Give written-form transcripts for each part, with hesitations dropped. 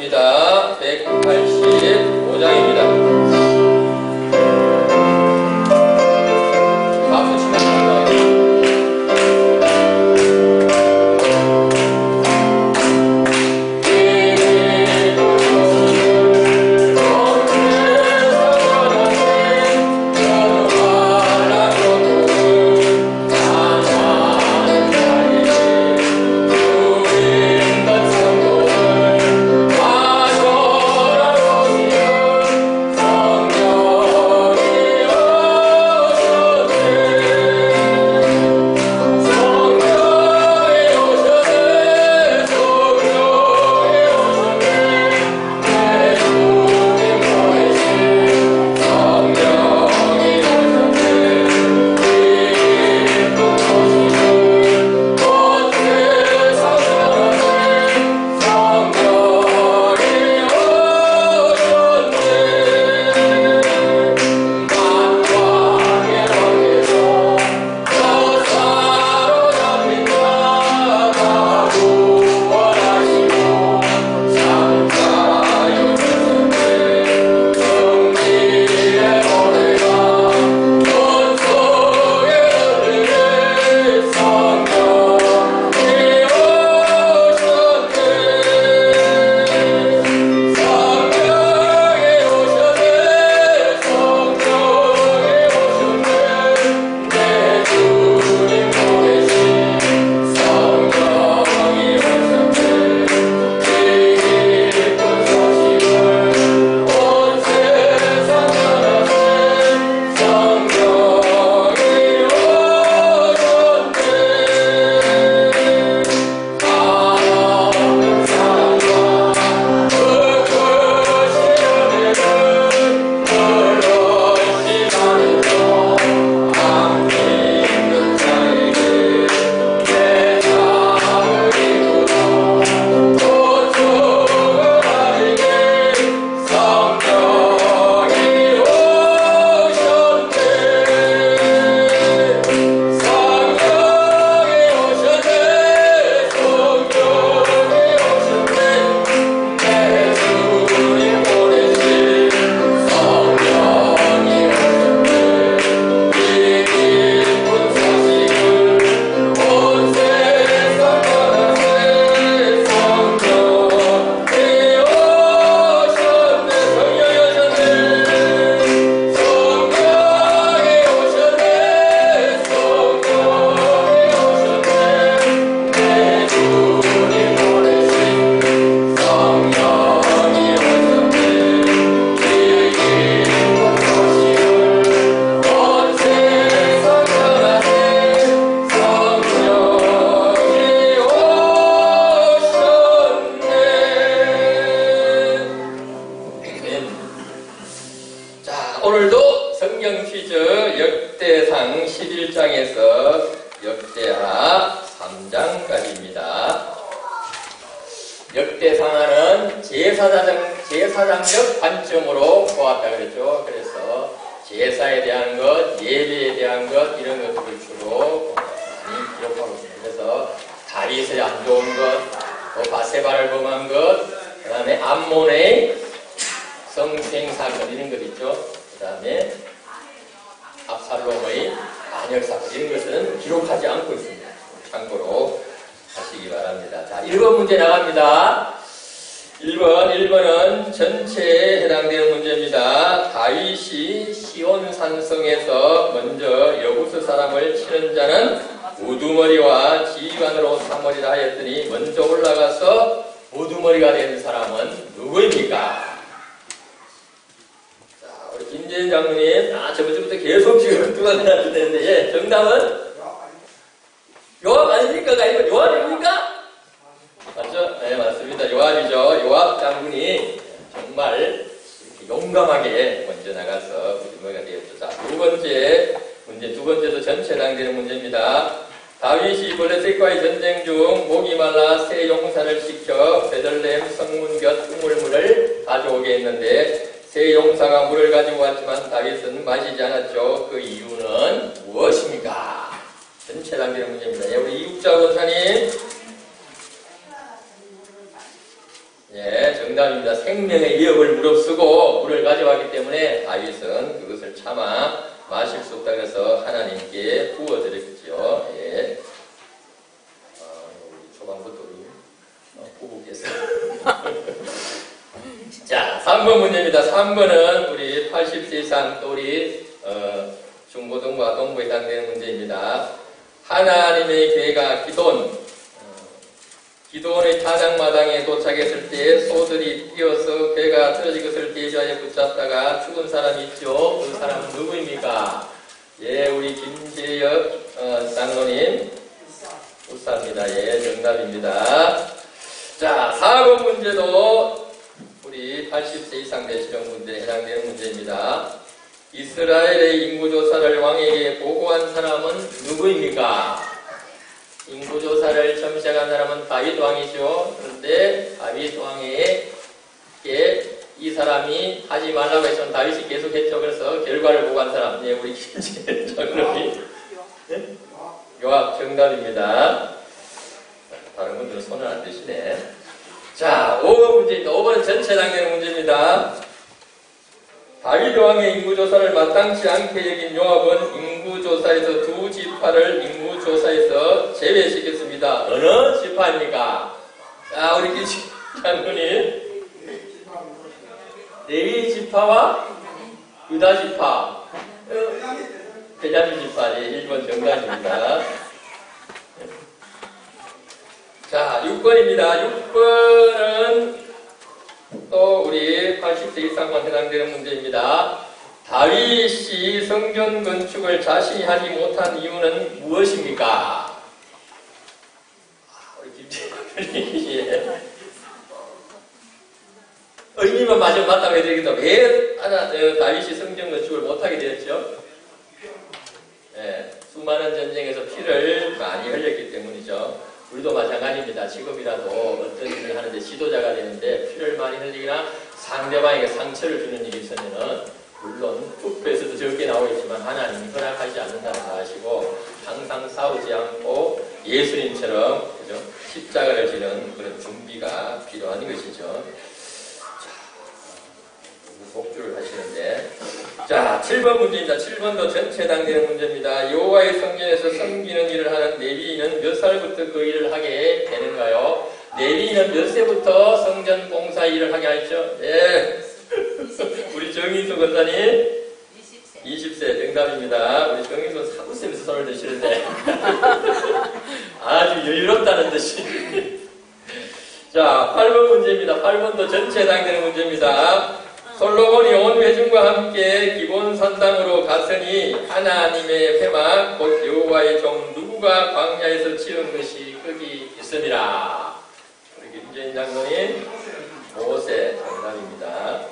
시간입니다. 185장입니다. 박수 치면 오늘도 성경 퀴즈 역대상 11장에서 역대하 3장까지입니다. 역대상하는 제사장적 관점으로 보았다 그랬죠. 그래서 제사에 대한 것, 예배에 대한 것 이런 것들을 주로 많이 기록하고 있습니다. 그래서 다윗의 안 좋은 것, 또 바세바를 범한 것, 그 다음에 암몬의 성생 사건 이런 것 있죠. 그 다음에 압살롬의 반역 사건 이런 것은 기록하지 않고 있습니다. 참고로 하시기 바랍니다. 자, 1번 문제 나갑니다. 1번은 전체에 해당되는 문제입니다. 다윗이 시온산성에서 먼저 여부스 사람을 치는 자는 우두머리와 지휘관으로 삼으리라 하였더니 먼저 올라가서 우두머리가 된 사람은 누구입니까? 김재현 장로님, 저번주부터 계속 지금 누가 나왔는데, 예, 정답은? 요압 아닙니까? 아니면 요압입니까? 맞죠? 네, 맞습니다. 요압이죠. 요압 장군이 정말 이렇게 용감하게 먼저 나가서 우두머리가 되었죠. 자, 두 번째도 전체 해당되는 문제입니다. 다윗이 블레셋과의 전쟁 중 목이 말라 새 용사를 시켜 베들레헴 성문 곁 우물물을 가져오게 했는데 새 용사가 물을 가지고 왔지만 다윗은 마시지 않았죠. 그 이유는 무엇입니까? 전체 해당되는 문제입니다. 예, 우리 이육자 권사님. 예, 정답입니다. 생명의 위협을 무릅쓰고 물을 가져왔기 때문에 다윗은 그것을 참아 마실 수 없다 그래서 하나님께 부어드렸죠. 예. 우리 초반부터 우리 부부께서. 자, 3번 문제입니다. 3번은 우리 80세 이상 또 우리 중고등부와 동부에 해당되는 문제입니다. 하나님의 교회가 기도원의 타작마당에 도착했을 때 소들이 뛰어서 배가 떨어진 것을 대조하여 붙잡다가 죽은 사람이 있죠. 그 사람은 누구입니까? 예, 우리 김재혁 장로님. 우사입니다. 예, 정답입니다. 자, 4번 문제도 우리 80세 이상 되시는 분들에 해당되는 문제입니다. 이스라엘의 인구조사를 왕에게 보고한 사람은 누구입니까? 인구조사를 처음 시작한 사람은 다윗 왕이죠. 그런데 다윗 왕에게 이 사람이 하지 말라고 했지만 다윗이 계속했죠. 그래서 결과를 보고한 사람, 네, 우리 김재현 장로님. 요압 정답입니다. 다른 분들은 손을 안 드시네. 자, 5번 문제입니다. 5번은 전체 해당되는 문제입니다. 다윗 왕의 인구조사를 마땅치 않게 여긴 요압은 인구조사에서 두 지파를 인구조사에서 제외시켰습니다. 어느 지파입니까? 자, 우리 김재현 장로님. 레위 지파와 유다 지파. 베냐민 지파. 예, 1번 정답입니다. 자, 6번입니다. 6번은 또 우리 80세 이상만 해당되는 문제입니다. 다윗이 성전 건축을 자신이 하지 못한 이유는 무엇입니까? 우리 김재현이 예. 의미만 마저 맞다고 해드리겠다. 왜 다윗이 성전 건축을 못하게 되었죠? 예, 수많은 전쟁에서 피를 많이 흘렸기 때문이죠. 우리도 마찬가지입니다. 지금이라도 어떤 일을 하는데 지도자가 되는데 피를 많이 흘리거나 상대방에게 상처를 주는 일이 있으면은 물론 투표에서도 적게 나오겠지만 하나님이 허락하지 않는다는 거 아시고 항상 싸우지 않고 예수님처럼 그죠? 십자가를 지는 그런 준비가 필요한 것이죠. 목줄을 하시는데 자 7번 문제입니다. 7번도 전체 해당되는 문제입니다. 여호와의 성전에서 섬기는 일을 하는 레위인은 몇 살부터 그 일을 하게 되는가요? 레위인은 몇 세부터 성전 봉사 일을 하게 하죠? 예. 우리 정인수 권사님 20세 정답입니다. 우리 정인수 사부쌤에서 손을 드시는데 아주 여유롭다는 듯이 자 8번 문제입니다. 8번도 전체 해당되는 문제입니다. 솔로몬이 온 회중과 함께 기본 산당으로 갔으니 하나님의 회막 곧 여호와의 종 누구가 광야에서 치운 것이 거기 있습니다. 우리 김재인 장로님 모세 정답입니다.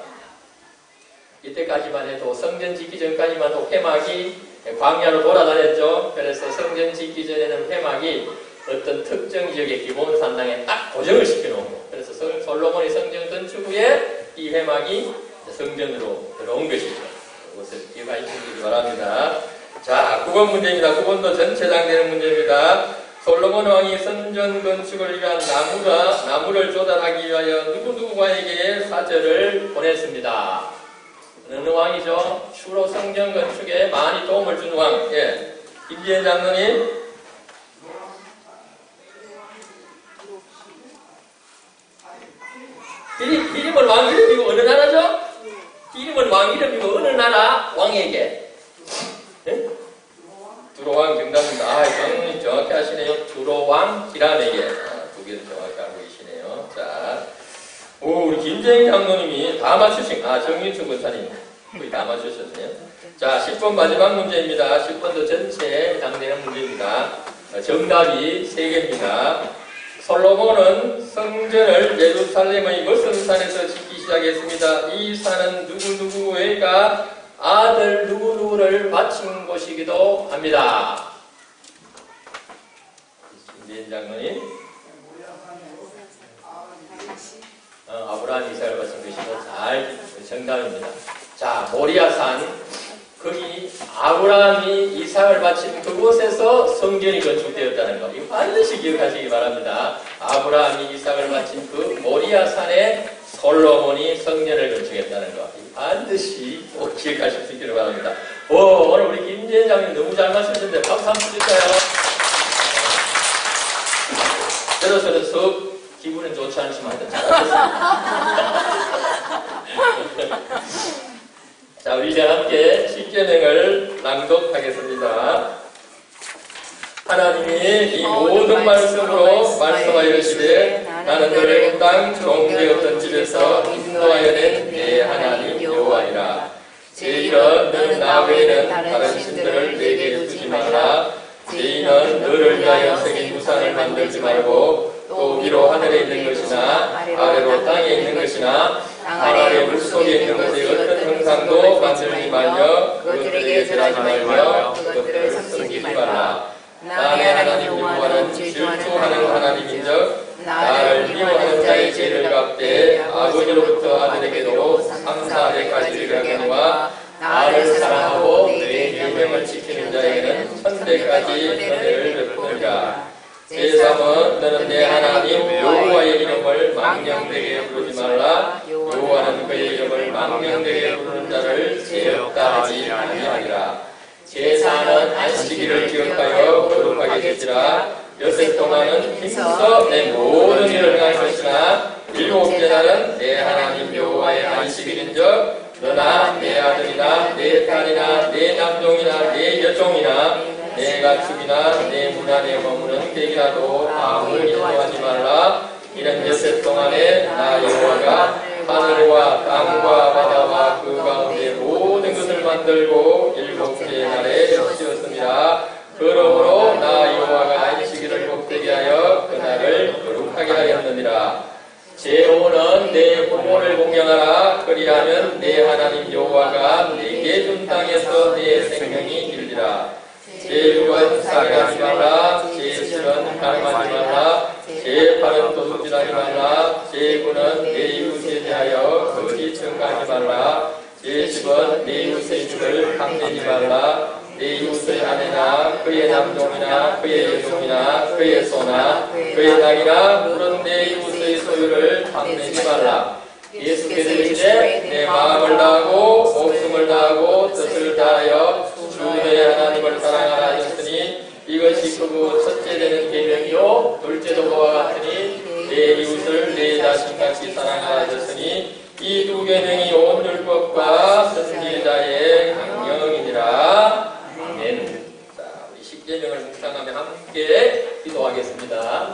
이때까지만 해도 성전 짓기 전까지만 해도 회막이 광야로 돌아다녔죠. 그래서 성전 짓기 전에는 회막이 어떤 특정 지역의 기본 산당에 딱 고정을 시켜놓고 그래서 솔로몬이 성전 건축 후에 이 회막이 성전으로 들어온 것이죠. 그것을 기억하시기 바랍니다. 자, 9번 문제입니다. 9번도 전체 해당되는 문제입니다. 솔로몬 왕이 성전 건축을 위한 나무를 조달하기 위하여 누구누구에게 사절을 보냈습니다. 어느 왕이죠? 주로 성전 건축에 많이 도움을 준 왕. 예. 김지현 장로님. 이름은 왕 이름이고 어느 나라죠? 이름은 왕 이름이고 어느 나라 왕에게? 네? 두로왕 정답입니다. 아, 장로님 정확히 하시네요. 두로왕 기람에게. 두 개를 정확히 알고 계시네요. 자, 오, 우리 김재인 장로님이 다 맞추신, 정인수 권사님 거의 다 맞추셨네요. 자, 10번 마지막 문제입니다. 10번도 전체에 해당되는 문제입니다. 정답이 3개입니다. 솔로몬은 성전을 예루살렘의 무슨 산에서 짓기 시작했습니다. 이 산은 누구누구가 아들 누구누구를 바친 곳이기도 합니다. 김재인 장로님. 아브라함 이삭을 바친 것이고 잘 정답입니다. 자, 모리아산 거기 아브라함이 이삭을 바친 그곳에서 성전이 건축되었다는 것. 이거 반드시 기억하시기 바랍니다. 아브라함이 이삭을 바친 그 모리아산에 솔로몬이 성전을 건축했다는 거 반드시 꼭 기억하실 수 있기를 바랍니다. 오늘 우리 김재현 장님 너무 잘 말씀하셨는데 박수 한번 주실까요? 저로서는 썩 기분은 좋지 않지만 하여튼 잘하셨습니다. 자, 우리 이제 함께 십계명을 낭독하겠습니다. 하나님이 이 모든 말씀으로 말씀하여 이르시되 나는 너를 온 땅 종대 없던 집에서 인도하여 낸 내 하나님 여호와니라. 제1은 너는 나 외에는 다른 신들을 내게 두지 말라. 제2는 너를 위하여 새긴 우상을 만들지 말고 또 위로 하늘에 있는 것이나 아래로 땅에 있는 것이나 땅 아래 물속에 있는 것의 어떤 형상도 만들지 말며 그것들에게 절하지 말며 그것들을 섬기지 말라. 나의 하나님 여호와는 질투하는 하나님인즉 나를 미워하는 자의 죄를 갚되 아버지로부터 아들에게도 상사에까지 이르거니와 나를 사랑하고 내 계명을 지키는 자에게는 천대까지 은혜를 베푸느니라. 제3은 너는 내 하나님 여호와의 이름을 망령되게 부르지 말라. 여호와는 그의 이름을 망령되게 부르는 자를 죄 없다 하지 아니하리라. 제4는 안식일을 기억하여 거룩하게 지키라. 엿새 동안은 힘써 내 모든 일을 행할 것이나 일곱째 날은 내 하나님 여호와의 안식일인즉 너나 내 아들이나 내 딸이나 내 남종이나 내 여종이나 내 가축이나 내 문 안에 머무는 객이라도 아무 일도 하지 말라. 이런 엿새 동안에 나 여호와가 하늘과 땅과 바다와 그 가운데 모든 것을 만들고 일곱째 날에 쉬었습니다. 그러므로 나 여호와가 안식일을 복되게 하여 그날을 거룩하게 하였느니라. 제5는 내 부모를 공경하라. 그리하면 내 하나님 여호와가 내게 준 땅에서 내 생명이 길리라. 제6은 살인하지 말라. 제7은 가늠하지 말라. 제8은 도둑질하지 말라. 제9는 내 이웃에 대하여 거짓 증거하지 말라. 제10은 내 이웃의 집을 탐내지 말라. 내 이웃의 아내나 그의 남종이나 그의 여종이나 그의 소나 그의 닭이나 물은 내 이웃의 소유를 탐내지 말라. 예수께서 이르시되 내 마음을 다하고 목숨을 다하고 뜻을 다하여 주 너의 하나님을 사랑하라 하셨으니 이것이 크고 첫째 되는 계명이요 둘째도 그와 같으니 내 이웃을 내 자신같이 사랑하라 하셨으니 이 두 계명이 온 율법과 선지자의 강령이니라. 아멘. 자, 우리 십계명을 묵상하며 함께 기도하겠습니다.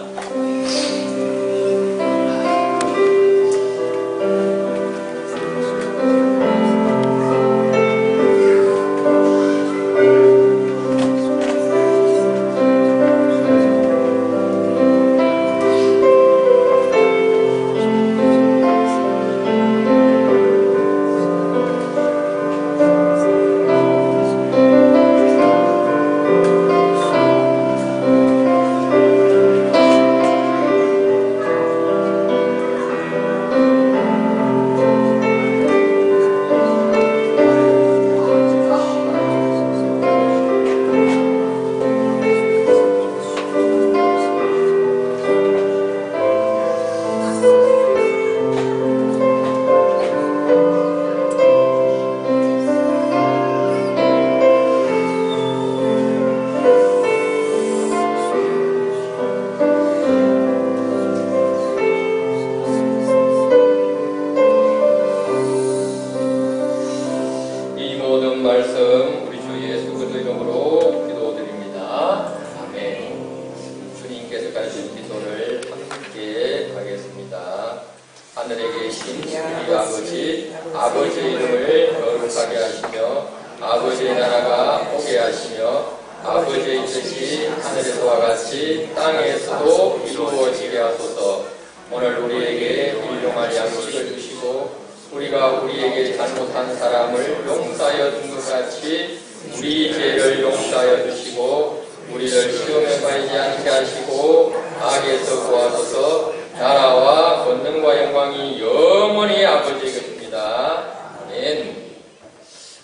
아버지의 이름을 거룩하게 하시며 아버지의 나라가 오게 하시며 아버지의 뜻이 하늘에서와 같이 땅에서도 이루어지게 하소서. 오늘 우리에게 일용할 양식을 주시고 우리가 우리에게 잘못한 사람을 용서하여 준 것 같이 우리 죄를 용서하여 주시고 우리를 시험에 빠지지 않게 하시고 악에서 구하소서. 나라와 권능과 영광이 영원히 아버지의 것입니다. 아멘.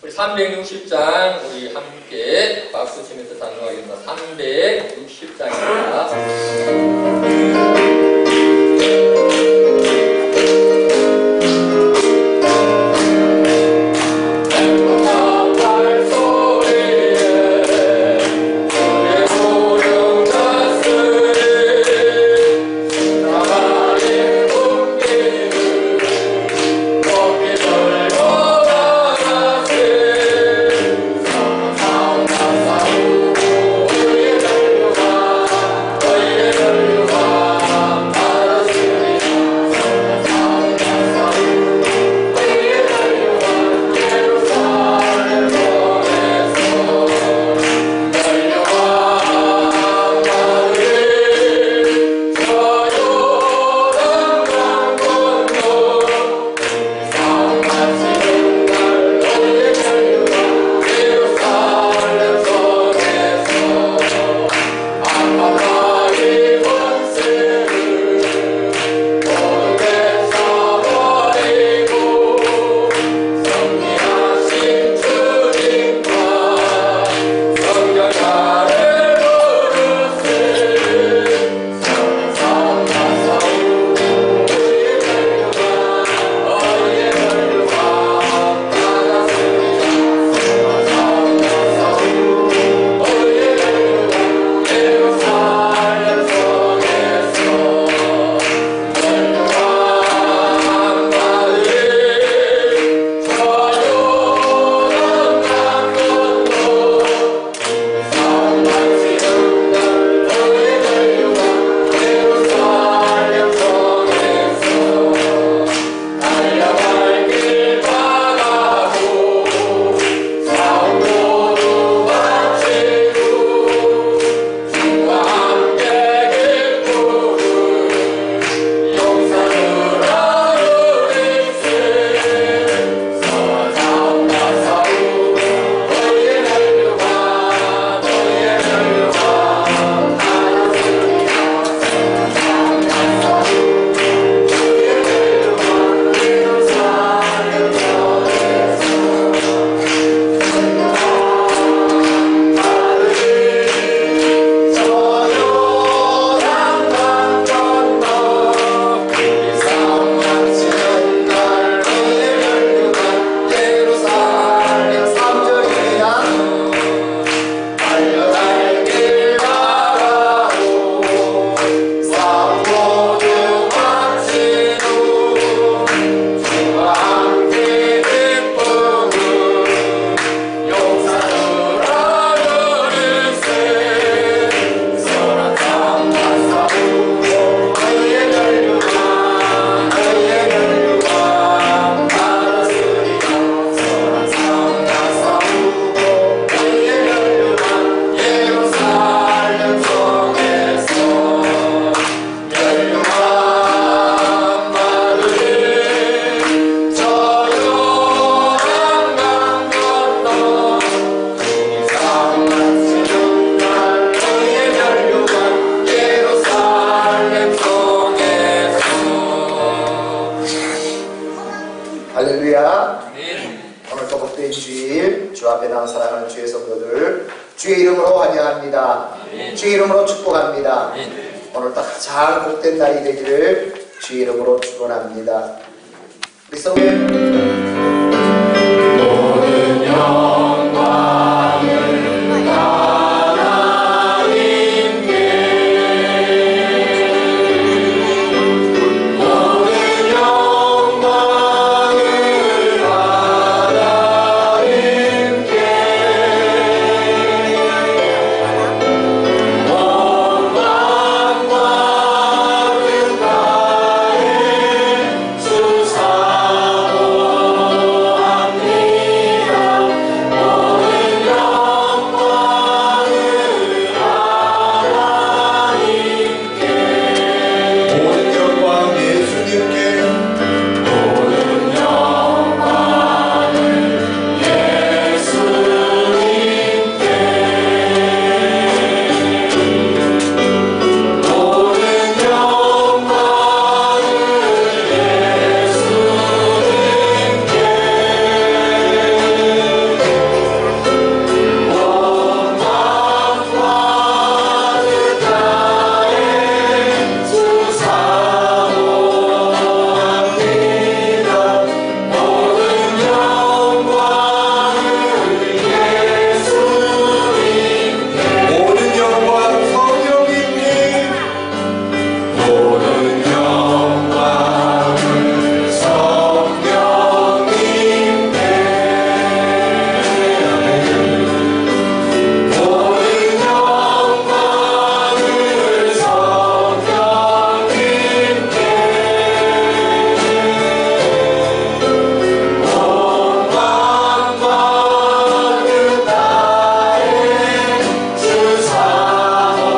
우리 360장 우리 함께 박수 치면서 단독하겠습니다. 360장입니다. 할렐루야. 아멘. 오늘 또 복된 주일, 주 앞에 나온 사랑하는 주의 성도들, 주의 이름으로 환영합니다. 아멘. 주의 이름으로 축복합니다. 아멘. 오늘도 가장 복된 날이 되기를 주의 이름으로 축원합니다. 우리 성도 모든 영광을 하나님께, 모든 영광을 하나님께, 온 만과 나의 주 사모합니다. 모든 영광을 하나님께, 모든 영광 예수님께, 모든 영광을 예수님께, 모든 영광을 예수님께, 온 만과 나의 주 사모합니다. 모든 영광을 예수님께, 모든 영광 성령님께, 모든 영광을 성령님께, 모든 영광을 성령님께, 온 만과 나의 주 사모합니다.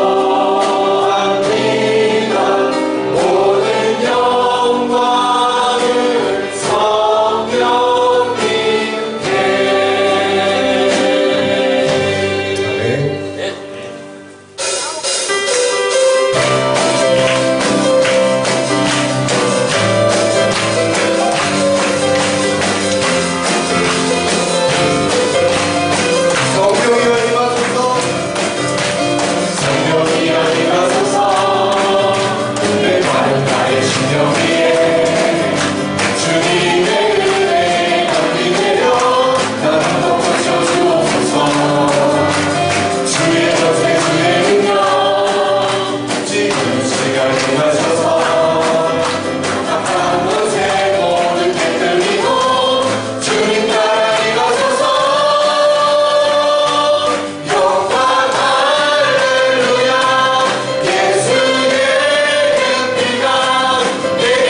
모든 영광을 성령님께. 아멘. 네. 성령이여 임하소서. 성령이 어디가소서 내 마음 나의 심령 위에 주님의 은혜에 감기 내려 나를 덮어줘 주옵소서. 주의 전세 주의 능력 지금 시간 임하셔서 한 곳에 모든 깨뜨리고 주님 나라 임하소서. 영광 할렐루야. 예수의 그 피가 내게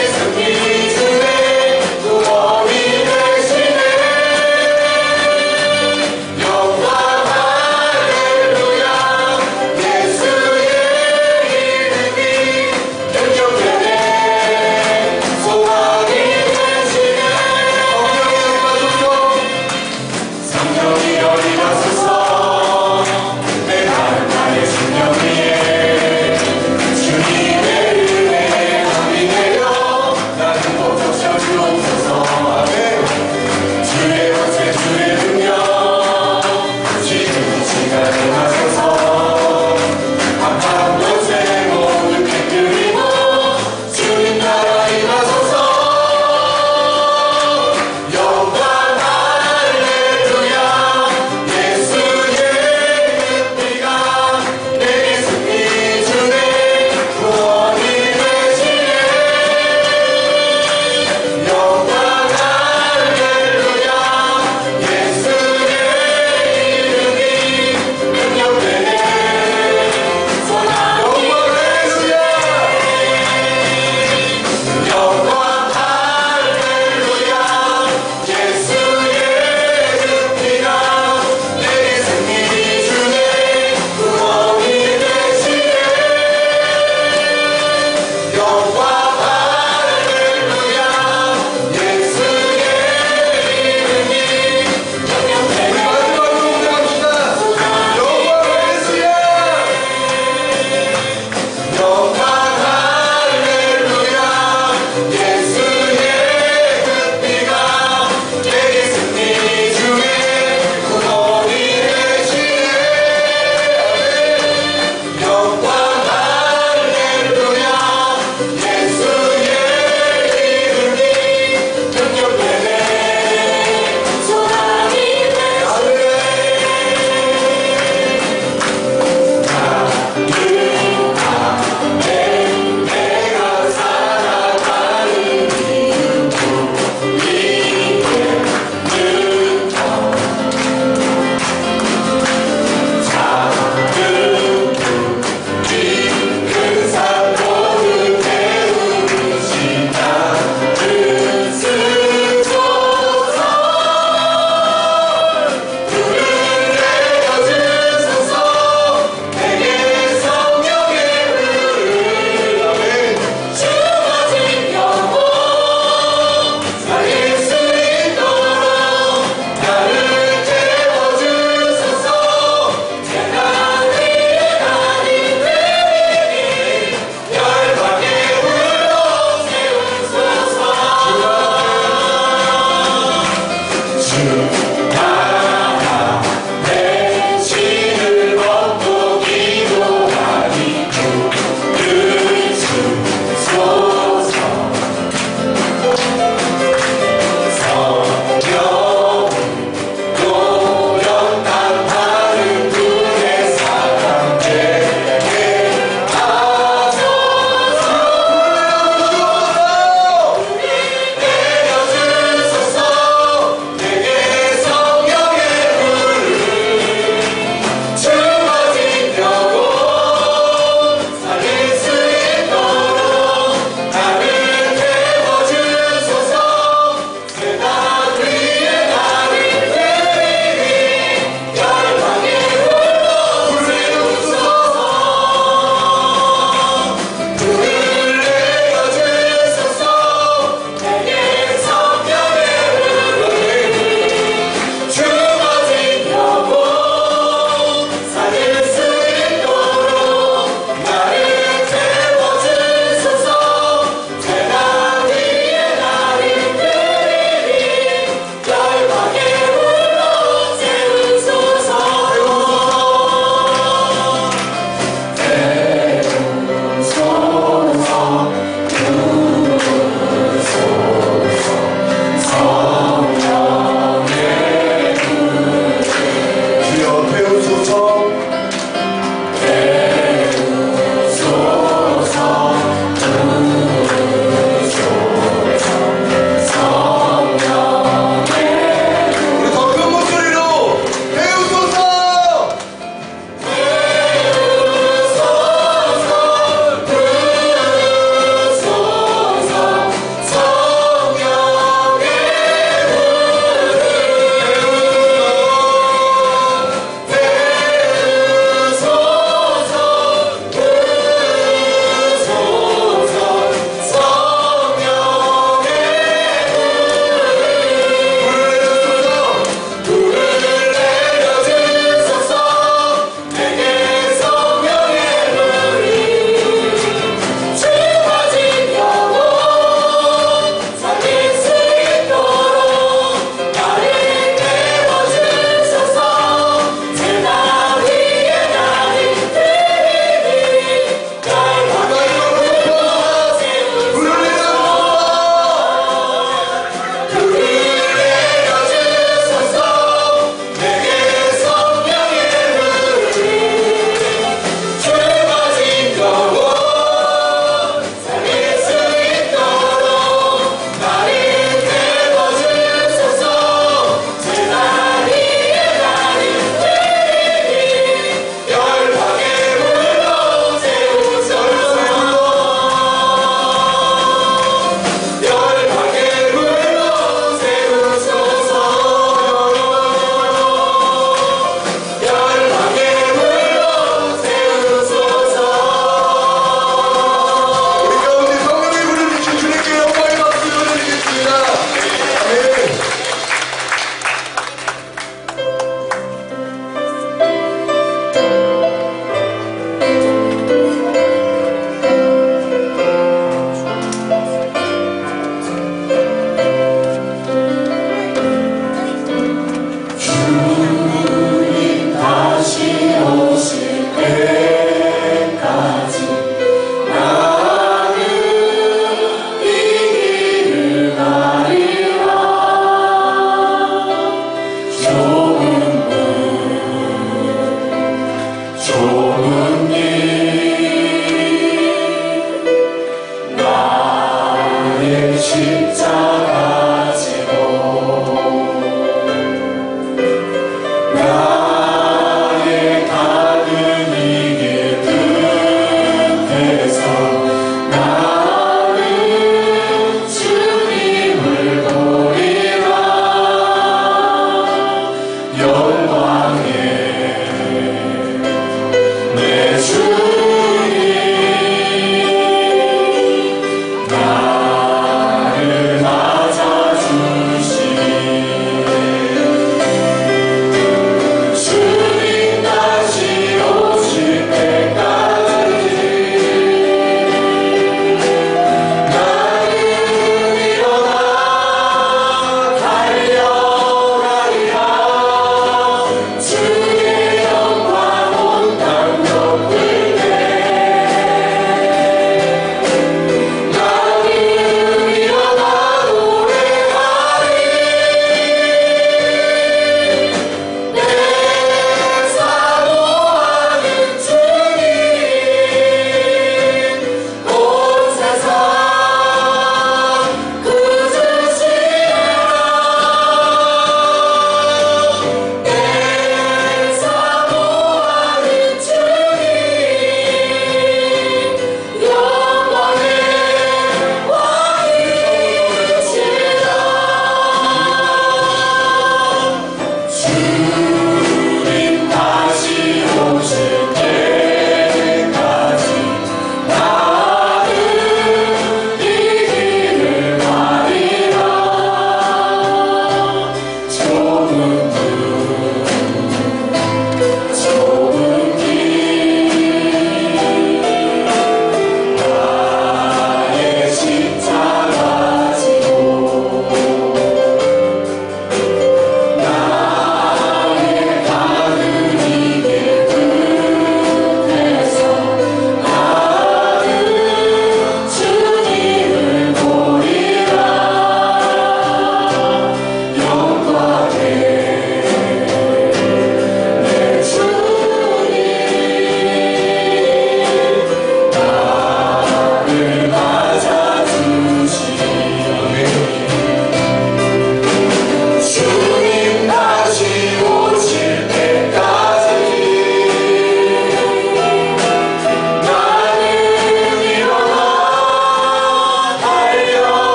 십자가 지고 나의 가는 이 길 끝에서 나는 주님을 보리라. 영광의 내 주님 나를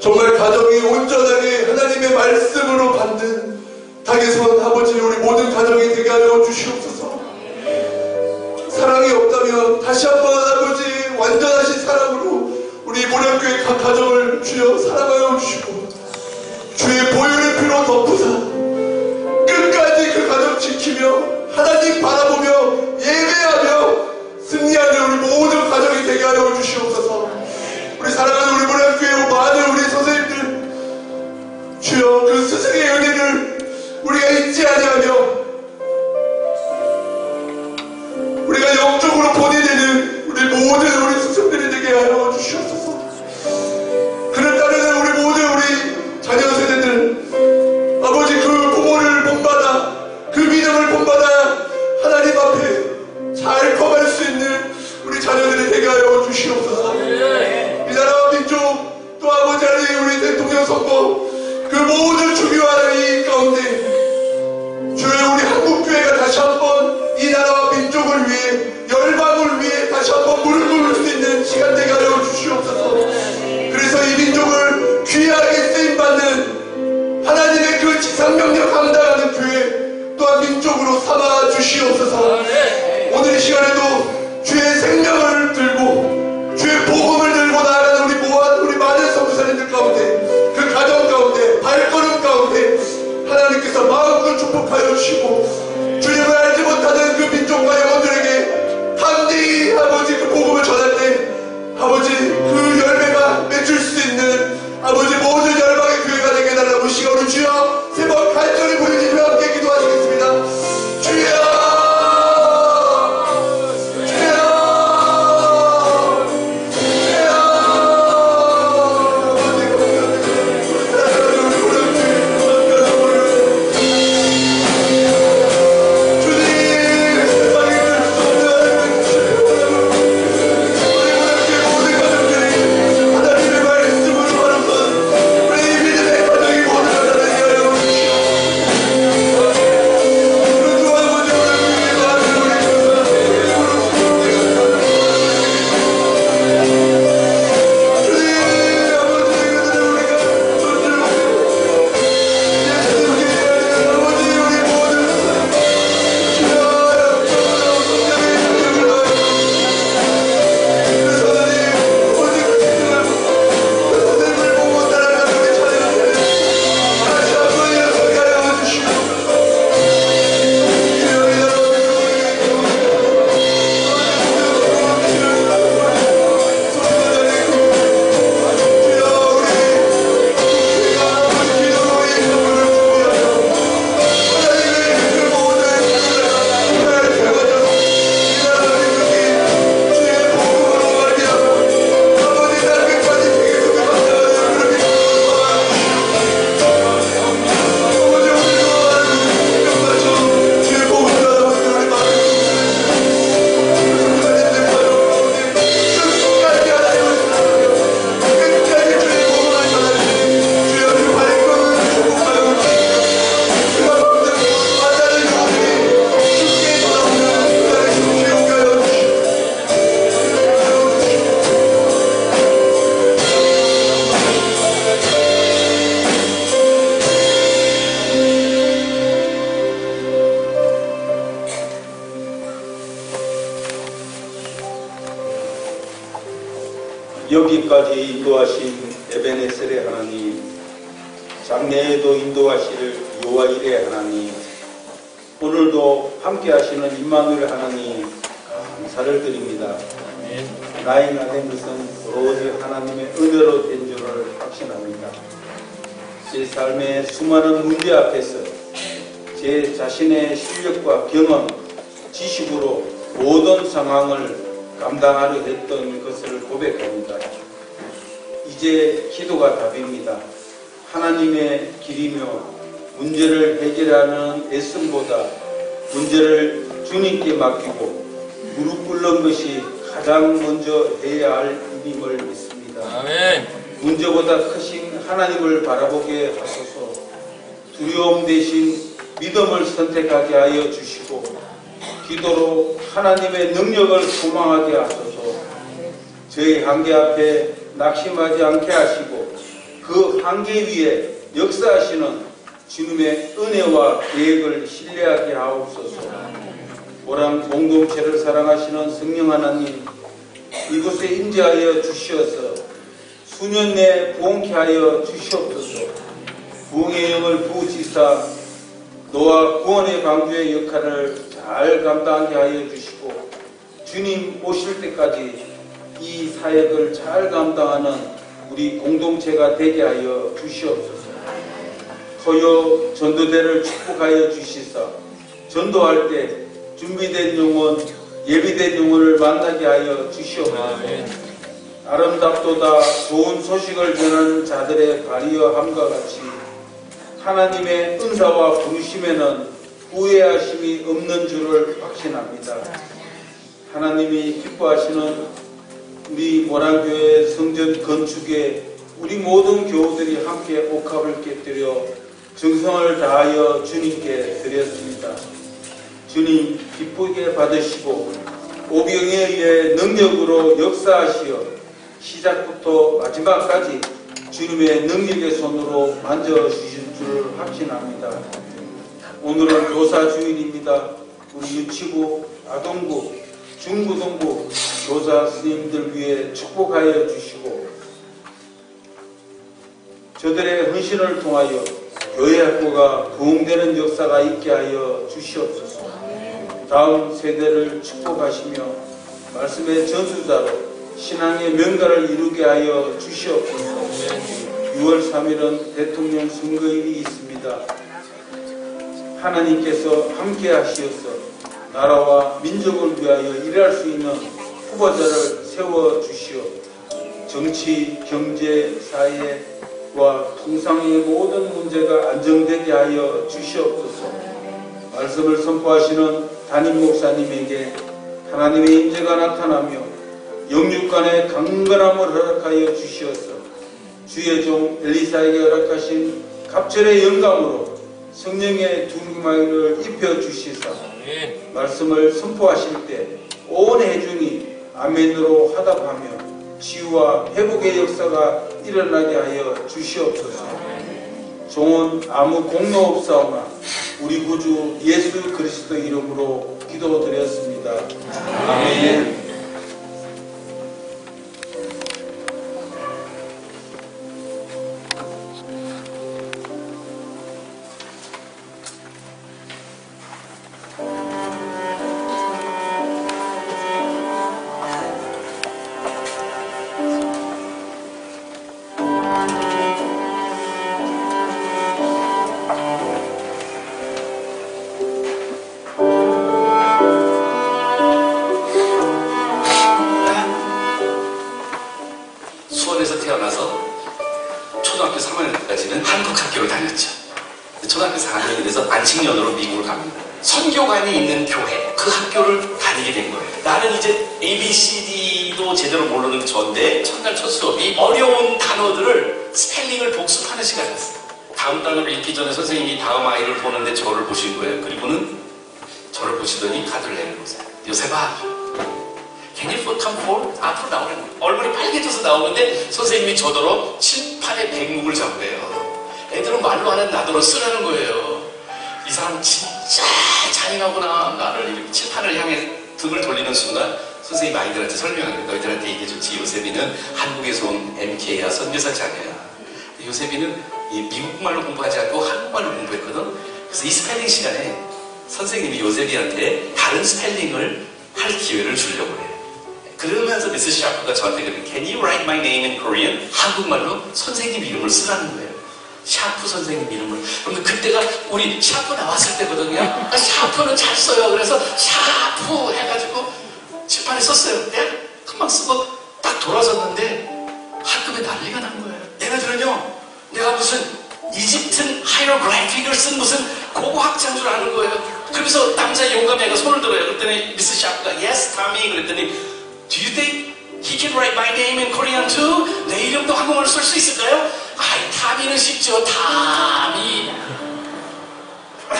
정말 가정이 온전하게 하나님의 말씀으로 받는 닭의 손 아버지 우리 모든 가정이 되게 하여 주시옵소서. 사랑이 없다면 다시 한번 아버지 완전하신 사랑으로 우리 모량교회 각 가정을 주여 사랑하여 주시고 주의 보혈의 피로 덮으사 끝까지 그 가정 지키며 하나님 바라보며 예배하며 승리하는 우리 모든 가정이 되게 하여 주시옵소서. 우리 사랑하는 우리 모량교회 많은 우리 선생님들 주여 그 스승의 은혜를 우리가 잊지 아니하며 우리가 영적으로 보내되는 우리 모든 우리 스승들이 되게 하여 주시옵소서. 그를 따르는 우리 모든 우리 자녀 세대들 아버지 그 부모를 본받아 그 믿음을 본받아 하나님 앞에 잘 커갈 수 있는 우리 자녀들이 되게 하여 주시옵소서. 이 나라와 민족 또 아버지 하나님 우리 대통령 선거 그 모든 중요한 이 가운데 주여 우리 한국교회가 다시 한번 이 나라와 민족을 위해 열방을 위해 다시 한번 무릎 꿇을 수 있는 시간 되게 하여 주시옵소서. 그래서 이 민족을 귀하게 쓰임받는 하나님의 그 지상명령 감당하는 교회 또한 민족으로 삼아 주시옵소서. 오늘 이 시간에도 주의 생명을 들고 주의 복음을 들고 나아가는 우리 많은 선교사님들 가운데 그 가정 가운데 발걸음 가운데 하나님께서 마음껏 축복하여 주시고 주님을 알지 못하는 그 민족과 영혼들에게 담대히 아버지 그 복음을 전할 때 아버지 그 열매가 맺을 수 있는 아버지 모든 열방의 교회가 되게 해달라고 시간으로 주여 세 번 간절히 부르짖으며 함께 기도하시겠습니다. 주여 여기까지 인도하신 에베네셀의 하나님, 장래에도 인도하실 요아일의 하나님, 오늘도 함께 하시는 임마누엘 하나님 감사를 드립니다. 나이가 된 것은 오로지 하나님의 은혜로 된 줄을 확신합니다. 제 삶의 수많은 문제 앞에서 제 자신의 실력과 경험, 지식으로 모든 상황을 감당하려 했던 것을 고백합니다. 이제 기도가 답입니다. 하나님의 길이며 문제를 해결하는 애씀보다 문제를 주님께 맡기고 무릎 꿇는 것이 가장 먼저 해야 할 일임을 믿습니다. 아멘. 문제보다 크신 하나님을 바라보게 하소서. 두려움 대신 믿음을 선택하게 하여 주시고 기도로 하나님의 능력을 소망하게 하소서. 저희 한계 앞에 낙심하지 않게 하시고 그 한계 위에 역사하시는 주님의 은혜와 계획을 신뢰하게 하옵소서. 모랑 공동체를 사랑하시는 성령 하나님, 이곳에 임재하여 주시어서 수년 내에 부흥케 하여 주시옵소서. 부흥의 영을 부으시사 노아 구원의 방주의 역할을 잘 감당하게 하여 주시고 주님 오실 때까지 이 사역을 잘 감당하는 우리 공동체가 되게 하여 주시옵소서. 토요 전도대를 축복하여 주시사 전도할 때 준비된 영혼, 예비된 영혼을 만나게 하여 주시옵소서. 아름답도다 좋은 소식을 전하는 자들의 발휘함과 같이 하나님의 은사와 부르심에는 후회하심이 없는 줄을 확신합니다. 하나님이 기뻐하시는 우리 모란교회 성전 건축에 우리 모든 교우들이 함께 옥합을 깨뜨려 정성을 다하여 주님께 드렸습니다. 주님 기쁘게 받으시고 오병에 의해 능력으로 역사하시어 시작부터 마지막까지 주님의 능력의 손으로 만져주실 줄 확신합니다. 오늘은 교사 주일입니다. 우리 유치부, 아동부, 중고등부 교사 스님들 위해 축복하여 주시고 저들의 헌신을 통하여 교회 학교가 부흥되는 역사가 있게 하여 주시옵소서. 다음 세대를 축복하시며 말씀의 전수자로 신앙의 명가를 이루게 하여 주시옵소서. 6월 3일은 대통령 선거일이 있습니다. 하나님께서 함께 하시어서 나라와 민족을 위하여 일할 수 있는 후보자를 세워주시어 정치, 경제, 사회와 통상의 모든 문제가 안정되게 하여 주시옵소서. 말씀을 선포하시는 담임 목사님에게 하나님의 임재가 나타나며 영육간의 강건함을 허락하여 주시어서 주의 종 엘리사에게 허락하신 갑절의 영감으로 성령의 두루마기를 입혀주시사 말씀을 선포하실 때 온 회중이 아멘으로 화답하며 치유와 회복의 역사가 일어나게 하여 주시옵소서. 종은 아무 공로 없사오나 우리 구주 예수 그리스도 이름으로 기도드렸습니다. 아멘. 수원에서 태어나서 초등학교 3학년 때까지는 한국 학교를 다녔죠. 초등학교 4학년이 돼서 안식년으로 미국을 갑니다. 선교관이 있는 교회, 그 학교를 다니게 된 거예요. 나는 이제 ABCD도 제대로 모르는 전데 첫날 첫 수업이 어려운 단어들을 스펠링을 복습하는 시간이었어요. 다음 단어를 읽기 전에 선생님이 다음 아이를 보는데 저를 보신 거예요. 그리고는 저를 보시더니 카드를 내밀어보세요. 요셉아, Can you come forward? 앞으로 나오는 거예요. 얼굴이 빨개져서 나오는데 선생님이 저더러 칠판에 백묵을 잡으래요. 애들은 말로 하는 나더러 쓰라는 거예요. 이 사람 진짜 잔인하구나. 나를 이렇게 칠판을 향해 등을 돌리는 순간 선생님 아이들한테 설명해요. 너희들한테 얘기해줬지. 요셉이는 한국에서 온 MK야. 선교사 자녀야. 요셉이는 미국말로 공부하지 않고 한국말로 공부했거든. 그래서 이 스펠링 시간에 선생님이 요셉이한테 다른 스펠링을 할 기회를 주려고 해요. 그러면서 미스 샤프가 저한테 그러면 Can you write my name in Korean? 한국말로 선생님 이름을 쓰라는 거예요. 샤프 선생님 이름을. 그런데 그때가 우리 샤프 나왔을 때거든요. 샤프는 잘 써요. 그래서 샤프 해가지고 칠판에 썼어요. 내가 금방 쓰고 딱 돌아섰는데 학급에 난리가 난 거예요. 얘네들은요, 내가 무슨 이집트 하이로그래픽을 쓴 무슨 고고학자인 줄 아는 거예요. 그래서 남자 용감해가 손을 들어요. 그랬더니 미스 샤프가 Yes, Tommy. 그랬더니 Do you think he can write my name in Korean too? 내 이름도 한국말로 쓸 수 있을까요? 아이, 타미는 쉽죠. 타미.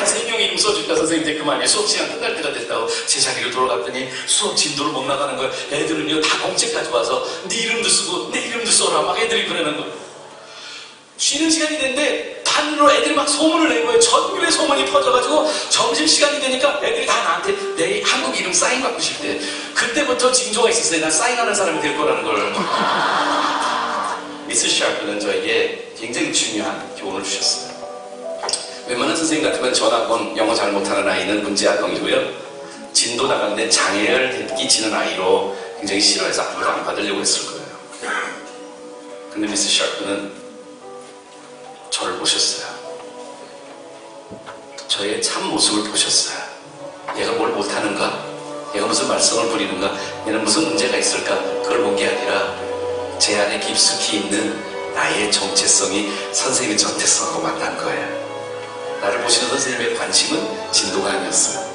세 명 이름 써주니까 선생님한테 그만해. 수업 시간 끝날 때가 됐다고 제 자리로 돌아갔더니 수업 진도를 못 나가는 거예요. 애들은요 다 공책까지 와서 네 이름도 쓰고 내 이름도 써라 막 애들이 그러는 거예요. 쉬는 시간이 됐는데 반으로 애들이 막 소문을 낸 거예요. 전교에 소문이 퍼져가지고 점심시간이 되니까 애들이 다 나한테 내 한국 이름 사인 받고 싶대. 그때부터 징조가 있었어요. 난 사인하는 사람이 될 거라는 걸. 미스 샤프는 저에게 굉장히 중요한 교훈을 주셨어요. 웬만한 선생님 같으면 전학원 영어 잘 못하는 아이는 문제 아동이고요. 진도 나가는데 장애를 끼치는 아이로 굉장히 싫어해서 아무도 안 받으려고 했을 거예요. 근데 미스 샤프는 저를 보셨어요. 저의 참 모습을 보셨어요. 얘가 뭘 못하는가? 얘가 무슨 말썽을 부리는가? 얘는 무슨 문제가 있을까? 그걸 본 게 아니라 제 안에 깊숙이 있는 나의 정체성이 선생님의 정체성하고 만난 거예요. 나를 보시는 선생님의 관심은 진도가 아니었어요.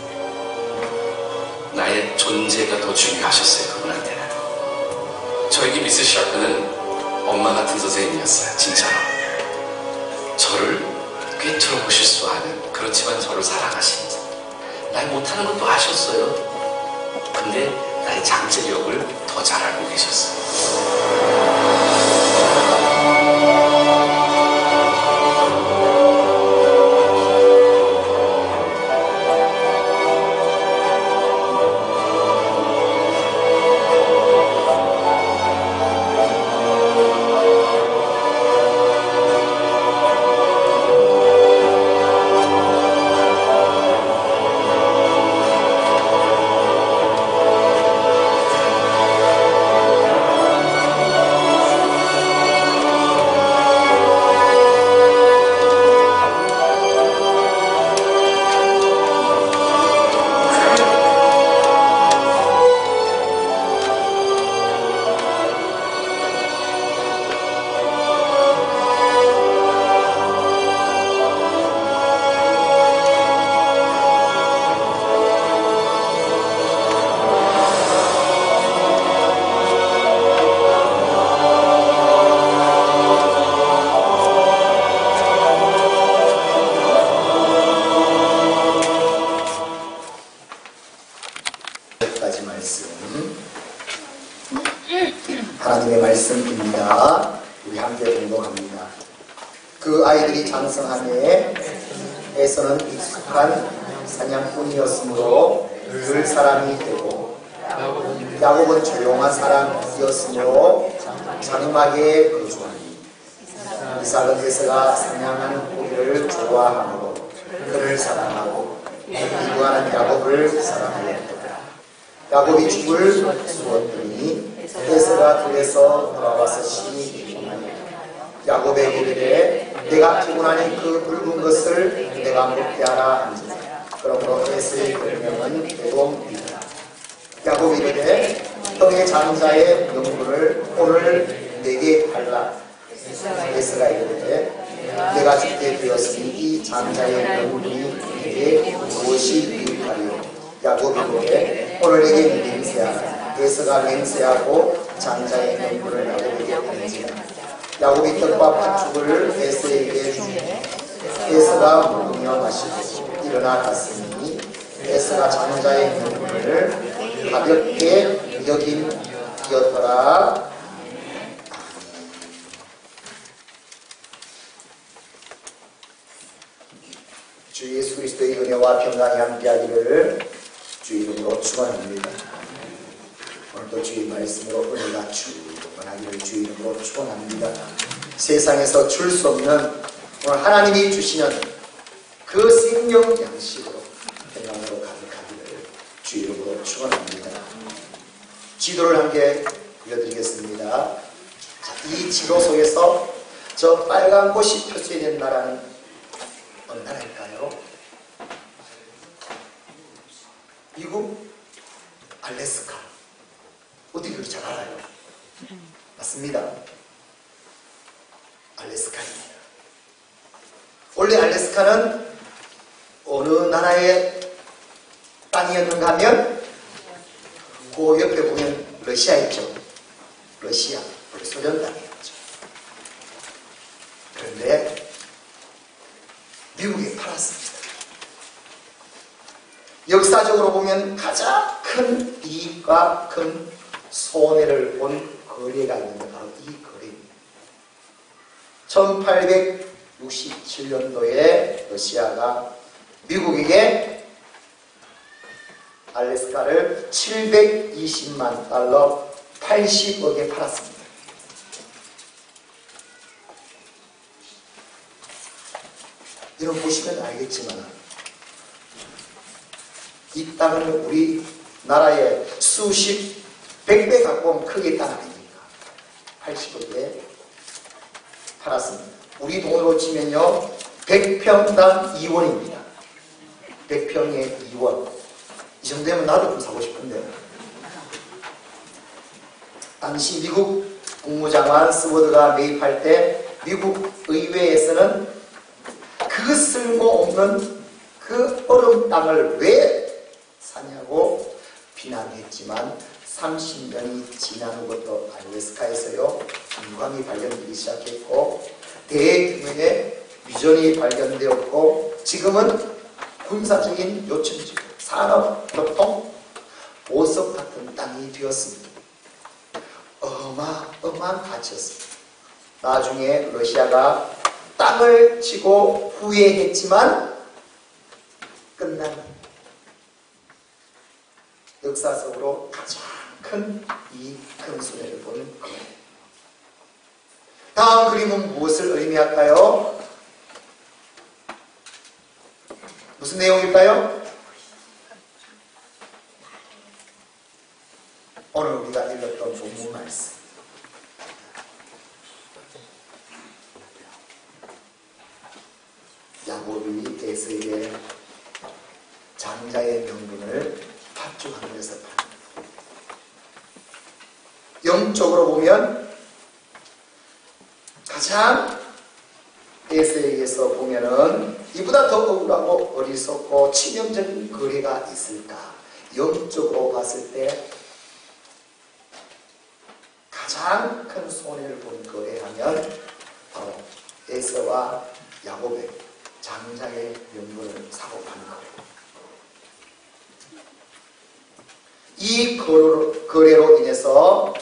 나의 존재가 더 중요하셨어요. 그분한테는. 저에게 미스 샤프는 엄마 같은 선생님이었어요. 진짜로. 저를 꿰뚫어 보실 수 아는, 그렇지만 저를 사랑하신, 날 못하는 것도 아셨어요. 근데 나의 잠재력을 더 잘 알고 계셨어요. 하나님의 말씀입니다. 우리 함께 공동합니다. 그 아이들이 장성함에 에서는 익숙한 사냥꾼이었으므로 늘 사람이 되고 야곱은 조용한 사람이었으므로 장막에 거주하니 이삭은 에서가 사냥하는 고기를 좋아하므로 그를 사랑하고 미워하는 야곱을 사랑하였다. 야곱이 죽을 주었더니 에서가 들에서 돌아와서 심히 피곤하니 야곱에게 이르되 내가 피곤하니 그 붉은 것을 내가 먹게 하라 한지라. 그러므로 에서의 별명은 에돔이라. 야곱이 이르되 형의 장자의 명분을 오늘 내게 달라. 에서가 이르되 내가 죽게 되었으니 이 장자의 명분이 내게 무엇이 유익하리요. 야곱이 이르되 오늘 내게 맹세하라. 에서가 맹세하고 장자의 명분을 야곱에게 맹세하라. 야곱이 떡과 팥죽을 에서에게 주니 에서가 먹으며 마시고 일어나 갔으니 에서가 장자의 명분을 가볍게 여김이었더라. 주 예수 그리스도의 은혜와 평강이 함께하기를 주 이름으로 축원합니다. 오늘도 주의 말씀으로 은혜가 충만하기를 주 이름으로 축원합니다. 세상에서 줄 수 없는 오늘 하나님이 주시는 그 생명 양식으로 평강으로 가득하기를 주 이름으로 축원합니다. 지도를 함께 그려드리겠습니다. 자, 이 지도 속에서 저 빨간 꽃이 표시된 나라는 어느 나라일까요? 미국 알래스카. 어디 그렇게 잘 알아요? 맞습니다. 알래스카입니다. 원래 알래스카는 어느 나라의 땅이었는가 하면 그 옆에 보면 러시아 있죠. 러시아, 우리 소련 땅이었죠. 그런데 미국에 팔았습니다. 역사적으로 보면 가장 큰 이익과 큰 손해를 본 거래가 있는데 바로 이 거래입니다. 1867년도에 러시아가 미국에게 알래스카를 720만 달러 80억에 팔았습니다. 여러분 보시면 알겠지만 이 땅은 우리나라의 수십, 100배 가까운 크기의 땅 아닙니까? 80억에 팔았습니다. 우리 돈으로 치면요 100평당 2원입니다. 100평에 2원. 이 정도면 나도 좀 사고 싶은데. 당시 미국 국무장관 스워드가 매입할 때 미국 의회에서는 그 쓸모없는 그 얼음 땅을 왜 사냐고 비난했지만 30년이 지난 후부터 알래스카에서요 금광이 발견되기 시작했고 대규모의 유전이 발견되었고 지금은 군사적인 요충지, 산업, 교통, 보석 같은 땅이 되었습니다. 어마어마한 가치였습니다. 나중에 러시아가 땅을 치고 후회했지만 끝난 역사적으로 가장 큰 손해를 보는 거예요. 다음 그림은 무엇을 의미할까요? 무슨 내용일까요? 오늘 우리가 읽었던 본문 말씀. 야곱이 에서에게 장자의 명분을 합주하는 데서 영적으로 보면 가장 에서에게서 보면은 이보다 더 억울하고 어리석고 치명적인 거래가 있을까? 영적으로 봤을 때 가장 큰 손해를 본 거래하면 바로 에서와 야곱의 장자의 명분을 사고 파는 거예요. 이 거래로 인해서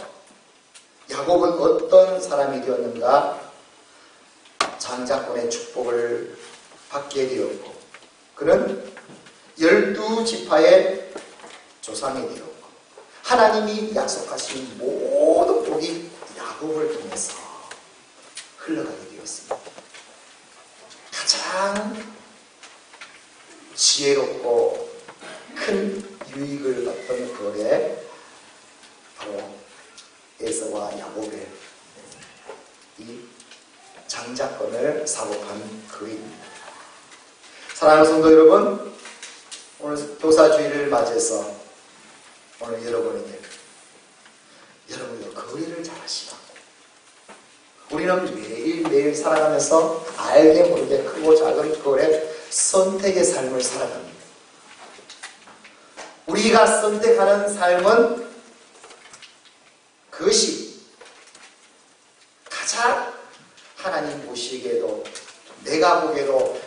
야곱은 어떤 사람이 되었는가? 장자권의 축복을 받게 되었고 그는 12지파의 조상이 되었고 하나님이 약속하신 모든 복이 야곱을 통해서 흘러가게 되었습니다. 가장 지혜롭고 큰 유익을 받던 거래 바로 에서와 야곱의 이 장자권을 사고 판 거래입니다. 사랑하는 성도 여러분, 오늘 교사주일을 맞이해서 오늘 여러분에게 여러분도 거래를 잘 하시라고. 우리는 매일매일 살아가면서 알게 모르게 크고 작은 거래 선택의 삶을 살아갑니다. 우리가 선택하는 삶은 그것이 가장 하나님 보시기에도 내가 보기에도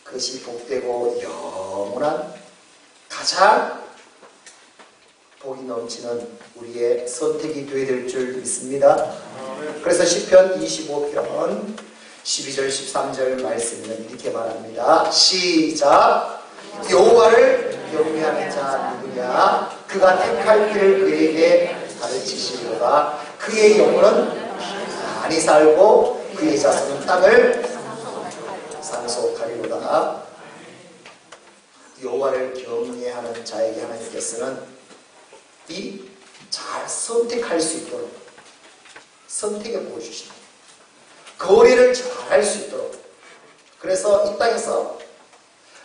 그것이 복되고 영원한 가장 복이 넘치는 우리의 선택이 되어야 될 줄 믿습니다. 그래서 시편 25편 12절 13절 말씀은 이렇게 말합니다. 시작. 여호와를 경외하는 자 누구냐? 그가 택할 길을 그에게 가르치시리로다. 그의 영혼은 많이 살고 그의 자손은 땅을 상속하리로다. 여호와를 경외하는 자에게 하나님께서는 이 잘 선택할 수 있도록 선택해 보여주십니다. 거래를 잘 할 수 있도록. 그래서 이 땅에서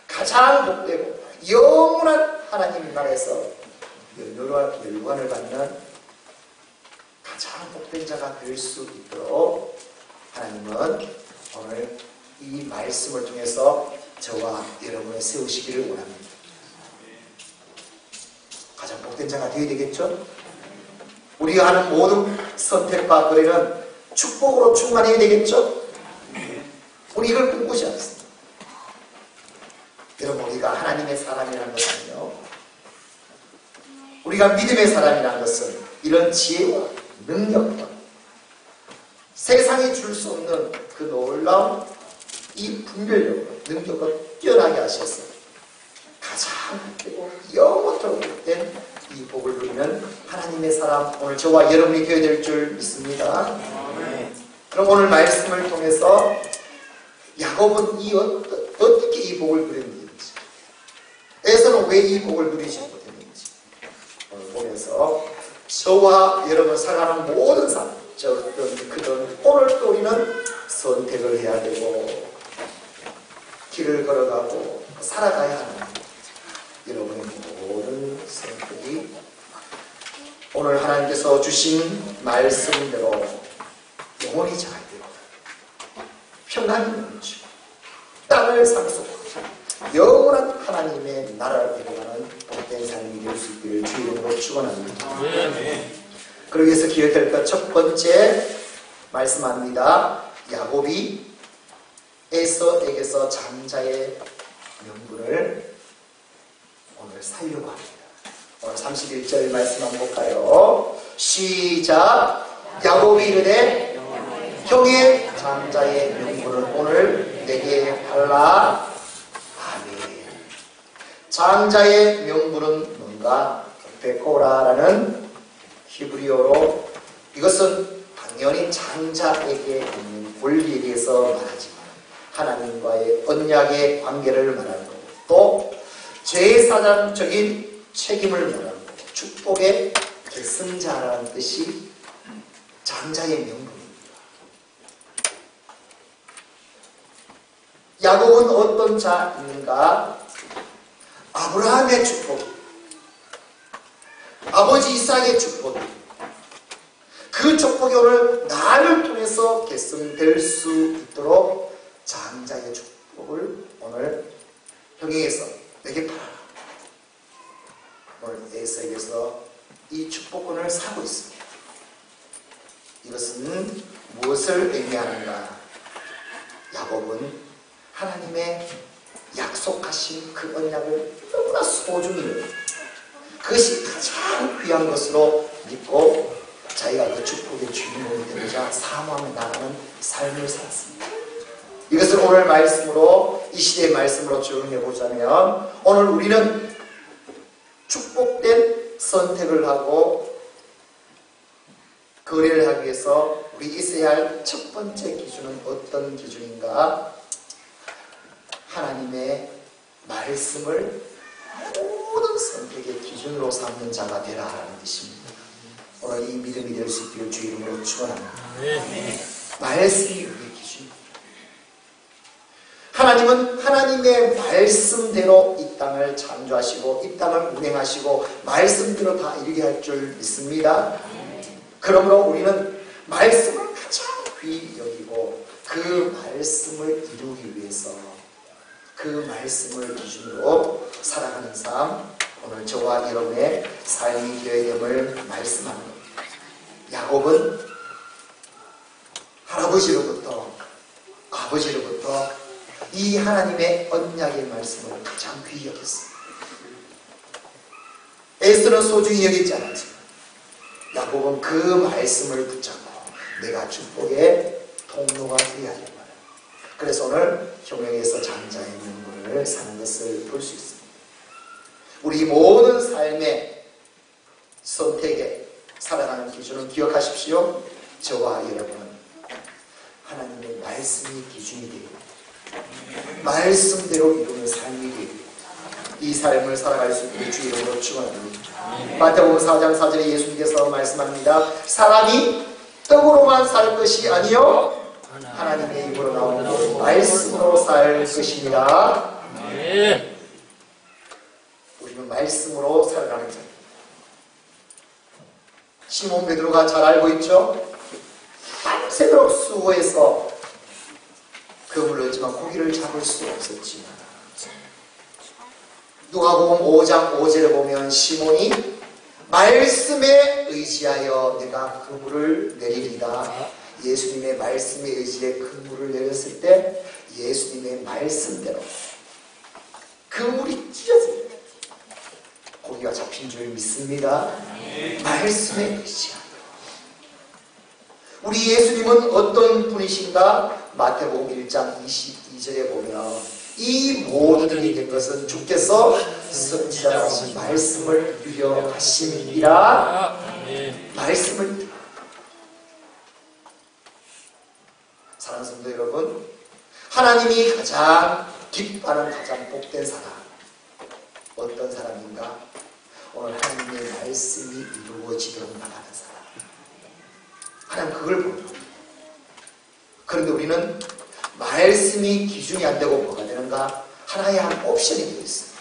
가장 복되고 영원한 하나님 나라에서 열관을 받는 가장 복된 자가 될 수 있도록 하나님은 오늘 이 말씀을 통해서 저와 여러분을 세우시기를 원합니다. 가장 복된 자가 되어야 되겠죠? 우리가 하는 모든 선택과 거래는 축복으로 충만해야 되겠죠? 우리 이걸 꿈꾸지 않습니다. 여러분, 우리가 하나님의 사람이라는 것은요, 우리가 믿음의 사람이라는 것은 이런 지혜와 능력과 세상이 줄 수 없는 그 놀라운 이 분별력과 능력을 뛰어나게 하셔서 가장 크고 영원토록 된 이 복을 누리는 하나님의 사람, 오늘 저와 여러분이 되어야 될 줄 믿습니다. 그럼 오늘 말씀을 통해서 야곱은 어떻게 이 복을 누렸는지, 에서는 왜 이 복을 누리지 못했는지 오늘 보면서 저와 여러분 살아가는 모든 사람, 저든 그든 오늘 또 우리는 선택을 해야 되고 길을 걸어가고 살아가야 하는 여러분의 모든 선택이 오늘 하나님께서 주신 말씀대로 영원히 잘 되고 평안이 넘치고 땅을 상속하고 영원한 하나님의 나라를 이루어가는 복된 삶이 될 수 있기를 주 이름으로 축원합니다. 그러기 위해서 기억할 것 첫 번째 말씀합니다. 야곱이 에서에게서 장자의 명분을 오늘 살려고 합니다. 오늘 31절 말씀 한번 볼까요? 시작. 야곱이 이르되 형의 장자의 명분을 오늘 내게 달라. 아멘. 장자의 명분은 뭔가? 베코라라는 히브리어로 이것은 당연히 장자에게 있는 권리에 대해서 말하지만 하나님과의 언약의 관계를 말하는 거고 또 제사장적인 책임을 말하는 거고 축복의 계승자라는 뜻이 장자의 명분입니다. 야곱은 어떤 자인가? 아브라함의 축복, 아버지 이삭의 축복, 그 축복이 오늘 나를 통해서 계승될 수 있도록 장자의 축복을 오늘 형에게서 내게 팔아라. 오늘 에서에게서 이 축복권을 사고 있습니다. 이것은 무엇을 의미하는가? 야곱은 하나님의 약속하신 그 언약을 너무나 소중히 여기고 그것이 가장 귀한 것으로 믿고 자기가 그 축복의 주인공이 되고자 사모하며 나가는 삶을 살았습니다. 이것을 오늘 말씀으로 이 시대의 말씀으로 적용해 보자면 오늘 우리는 축복된 선택을 하고 거래를 하기 위해서 우리 있어야 할 첫 번째 기준은 어떤 기준인가? 하나님의 말씀을 모든 선택의 기준으로 삼는 자가 되라라는 뜻입니다. 오늘 이 믿음이 될 수 있기를 주 이름으로 축원합니다. 말씀이 우리의 기준입니다. 하나님은 하나님의 말씀대로 이 땅을 창조하시고 이 땅을 운행하시고 말씀대로 다 이루게 할 줄 믿습니다. 그러므로 우리는 말씀을 가장 귀히 여기고 그 말씀을 이루기 위해서 그 말씀을 기준으로 살아가는 삶, 오늘 저와 여러분의 삶이 되어야 됨을 말씀하는 겁니다. 야곱은 할아버지로부터 아버지로부터 이 하나님의 언약의 말씀을 가장 귀히 여겼습니다. 에스는 소중히 여기지 않았지만 야곱은 그 말씀을 붙잡고 내가 축복의 통로가 되어야 할 거야. 그래서 오늘 형용에서 장자의 명분을 사는 것을 볼 수 있습니다. 우리 모든 삶의 선택에 살아가는 기준은 기억하십시오. 저와 여러분은 하나님의 말씀이 기준이 되고 말씀대로 이루는 삶이 되고 이 삶을 살아갈 수 있는 주 이름으로 축원합니다. 마태복음 4장 4절에 예수님께서 말씀합니다. 사람이 떡으로만 살 것이 아니요 하나님의 입으로 나오는 말씀으로 살 것입니다. 우리는 말씀으로 살아가는 자입니다. 시몬 베드로가 잘 알고 있죠? 밤새도록 수고해서 그물을 넣지만 고기를 잡을 수 없었지만 누가복음 5장 5절에 보면 시몬이 말씀에 의지하여 내가 그물을 내리리다. 예수님의 말씀에 의지해 그물을 내렸을 때 예수님의 말씀대로 그물이 찢어집니다. 고기가 잡힌 줄 믿습니다. 말씀에 의지하여 우리 예수님은 어떤 분이신가? 마태복음 1장 22절에 보면 이 모든 일이 된 것은 주께서 선지자라신 말씀을 이루려 하심이라. 말씀을. 사랑하는 성도 여러분, 하나님이 가장 기뻐하는 가장 복된 사람 어떤 사람인가? 오늘 하나님의 말씀이 이루어지도록 나가는 사람. 하나님 그걸 보는 거예요. 그런데 우리는 말씀이 기준이 안 되고 뭐가 되는가? 하나의 한 옵션이 되어 있어요.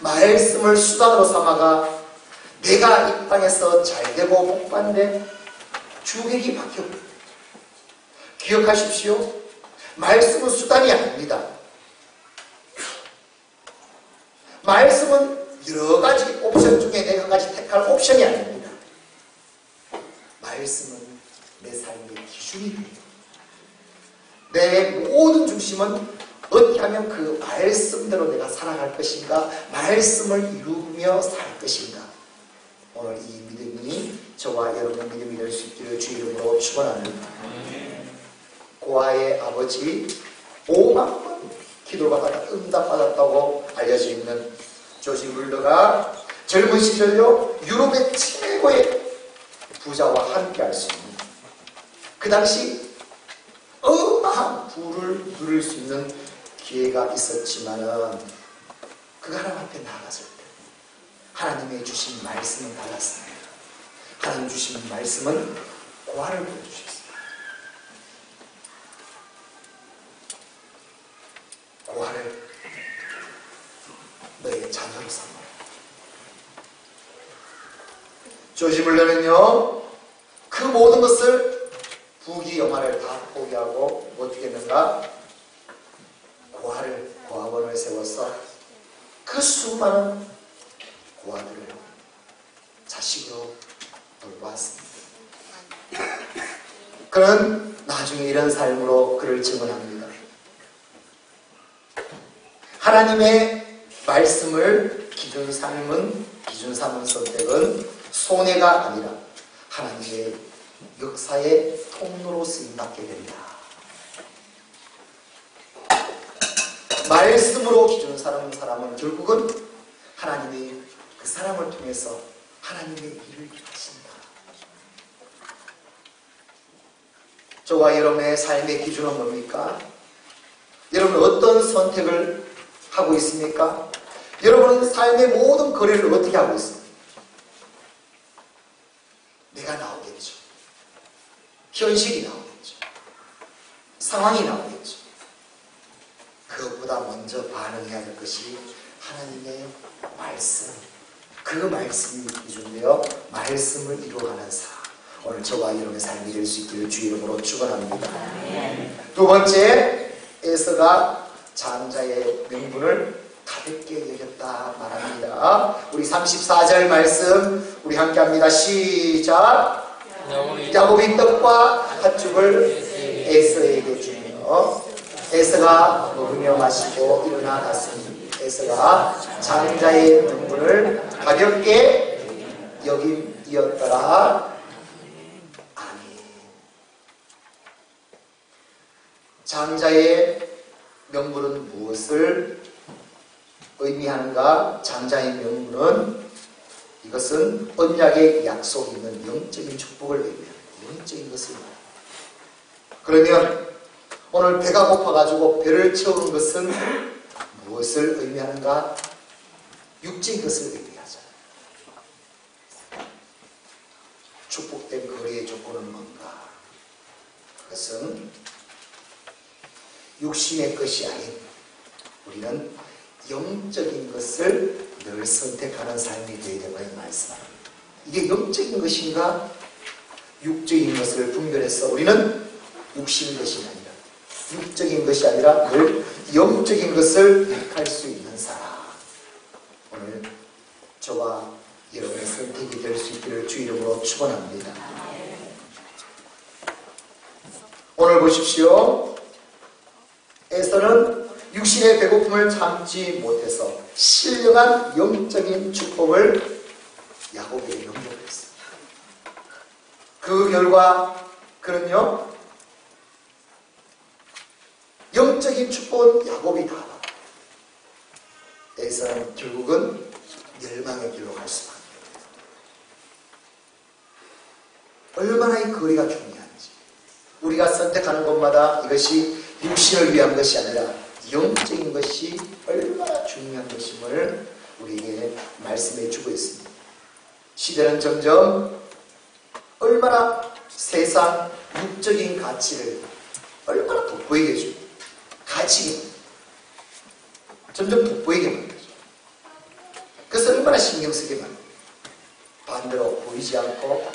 말씀을 수단으로 삼아가 내가 이 땅에서 잘되고 복받는데 주객이 바뀌어. 기억하십시오. 말씀은 수단이 아닙니다. 말씀은 여러 가지 옵션 중에 내가 한 가지 택할 옵션이 아닙니다. 말씀은 내 삶의 기준이 돼요. 내 모든 중심은 어떻게 하면 그 말씀대로 내가 살아갈 것인가, 말씀을 이루며 살 것인가. 오늘 이 믿음이 저와 여러분의 믿음이 될 수 있기를 주 이름으로 축원합니다. 고아의 아버지 5만 번 기도받아 응답받았다고 알려져 있는 조지 물러가 젊은 시절로 유럽의 최고의 부자와 함께 할 수 있는, 그 당시 어마한 부를 누릴 수 있는 기회가 있었지만은 그가 하나님 앞에 나아갔을 때 하나님의 주신 말씀을 받았습니다. 하나님 주신 말씀은 고아를 보여주셨습니다. 고아를 너의 자녀로 삼아. 조지 물러는요, 그 모든 것을 부귀 영화를 다 포기하고 어떻게 했는가? 고아원을 세워서 그 수많은 고아들을 자식으로 돌보았습니다. 그는 나중에 이런 삶으로 그를 증언합니다. 하나님의 말씀을 기준 삼은 선택은 손해가 아니라 하나님의 역사의 통로로 쓰임받게 된다. 말씀으로 기준 삼은 사람은 결국은 하나님이 그 사람을 통해서 하나님의 일을 하신다. 저와 여러분의 삶의 기준은 뭡니까? 여러분 어떤 선택을 하고 있습니까? 여러분은 삶의 모든 거래를 어떻게 하고 있습니까? 내가 나오겠죠. 현실이 나오겠죠. 상황이 나오겠죠. 그것보다 먼저 반응해야 될 것이 하나님의 말씀. 그 말씀이 기준되어 말씀을 이루어가는 삶. 오늘 저와 여러분의 삶이 될 수 있기를 주 이름으로 축원합니다. 두 번째, 에서가 장자의 명분을 가볍게 여겼다 말합니다. 우리 34절 말씀 우리 함께 합니다. 시작. 야곱이 떡과 팥죽을 에서에게 주며 에서가 먹으며 마시고 일어나 갔으니 에서가 장자의 명분을 가볍게 여김이었더라. 아멘. 장자의 명분은 무엇을 의미하는가? 장자의 명분은 이것은 언약의 약속이 있는 영적인 축복을 의미합니다. 영적인 것을 말합니다. 그러면 오늘 배가 고파가지고 배를 채우는 것은 무엇을 의미하는가? 육적인 것을 의미하잖아요. 축복된 거리의 조건은 뭔가? 그것은 육신의 것이 아닌 우리는 영적인 것을 늘 선택하는 삶이 되어야 된다는 말씀입니다. 이게 영적인 것인가 육적인 것을 분별해서 우리는 육신의 것이 아니라 육적인 것이 아니라 늘 영적인 것을 택할 수 있는 사람. 오늘 저와 여러분의 선택이 될 수 있기를 주 이름으로 축원합니다. 오늘 보십시오. 에서는 육신의 배고픔을 참지 못해서 신령한 영적인 축복을 야곱에게 넘겨버렸습니다. 그 결과 그는요 영적인 축복은 야곱이 다 받아. 에서는 결국은 멸망의 길로 갈 수밖에 없어요. 얼마나 이 거리가 중요한지. 우리가 선택하는 것마다 이것이 육신을 위한 것이 아니라 영적인 것이 얼마나 중요한 것임을 우리에게 말씀해 주고 있습니다. 시대는 점점 얼마나 세상 육적인 가치를 얼마나 돋보이게 해줍니다. 가치가 점점 돋보이게 만들죠. 그래서 얼마나 신경 쓰게 만듭니다. 반대로 보이지 않고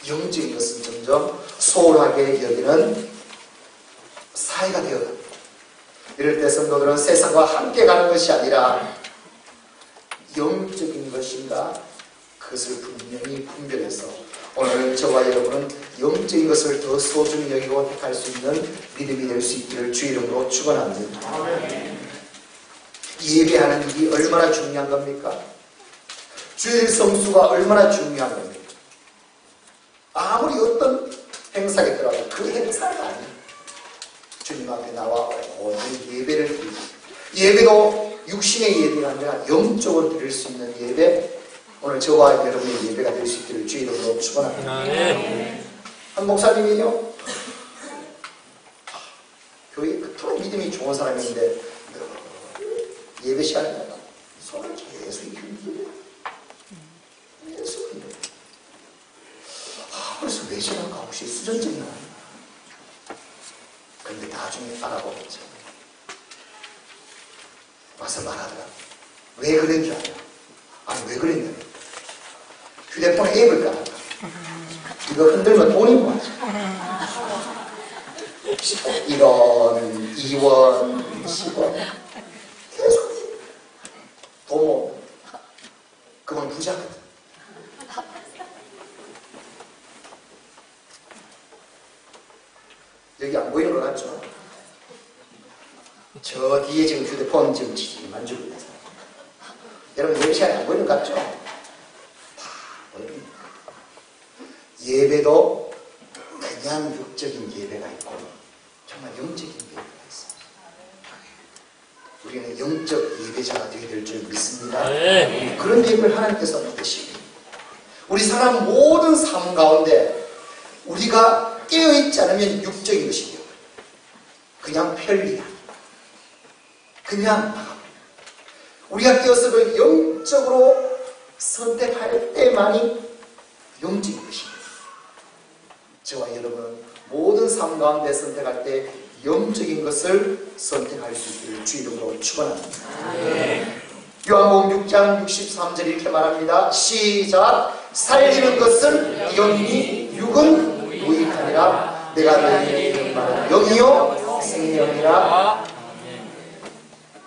영적인 것은 점점 소홀하게 여기는 사회가 되어갑니다. 이럴 때 성도들은 세상과 함께 가는 것이 아니라 영적인 것인가 그것을 분명히 분별해서 오늘 저와 여러분은 영적인 것을 더 소중히 여기고 택할 수 있는 믿음이 될 수 있기를 주 이름으로 축원합니다. 예배하는 일이 얼마나 중요한 겁니까? 주일 성수가 얼마나 중요한 겁니까? 아무리 어떤 행사가 있더라도 그 행사가 아니에요. 주님 앞에 나와 오늘 예배를 드리고, 예배도 육신의 예배가 아니라 영적으로 드릴 수 있는 예배, 오늘 저와 여러분의 예배가 될 수 있기를 주 이름으로 축원합니다. 한 목사님이요, 교회 그토록 믿음이 좋은 사람인데 예배 시간에 손을 계속 이렇게 계속 그래서 왜 저런가 혹시 수전증이 나요? 근데 나중에 알아보겠죠. 와서 말하더라. 왜 그런 줄 알아요? 아니 왜 그랬냐면 휴대폰에 앱을 깔았다. 이거 흔들면 돈이 모아져. 1원, 2원, 10원 계속 돈 모으면 그건 부자거든. 여기 안 보이는 것 같죠? 저 뒤에 지금 휴대폰 지금 만지고 있는 사람. 여러분 예배 시간에 안 보이는 것 같죠? 다 보입니다. 예배도 그냥 육적인 예배가 있고 정말 영적인 예배가 있습니다. 우리는 영적 예배자가 되어야 될 줄 믿습니다. 그런 예배를 하나님께서 받으시고 우리 사람 모든 삶 가운데 우리가 깨어있지 않으면 육적인 것이 되어요. 그냥 편리한, 그냥 우리가 깨어서 그 영적으로 선택할 때만이 영적인 것입니다. 저와 여러분은 모든 삶 가운데 선택할 때 영적인 것을 선택할 수 있기를 주 이름으로 축원합니다. 요한복음 6장 63절 이렇게 말합니다. 시작. 살리는 것은 영이니 육은 무익하니라. 내가 너희에게 이르는 말은 영이요 생명이라.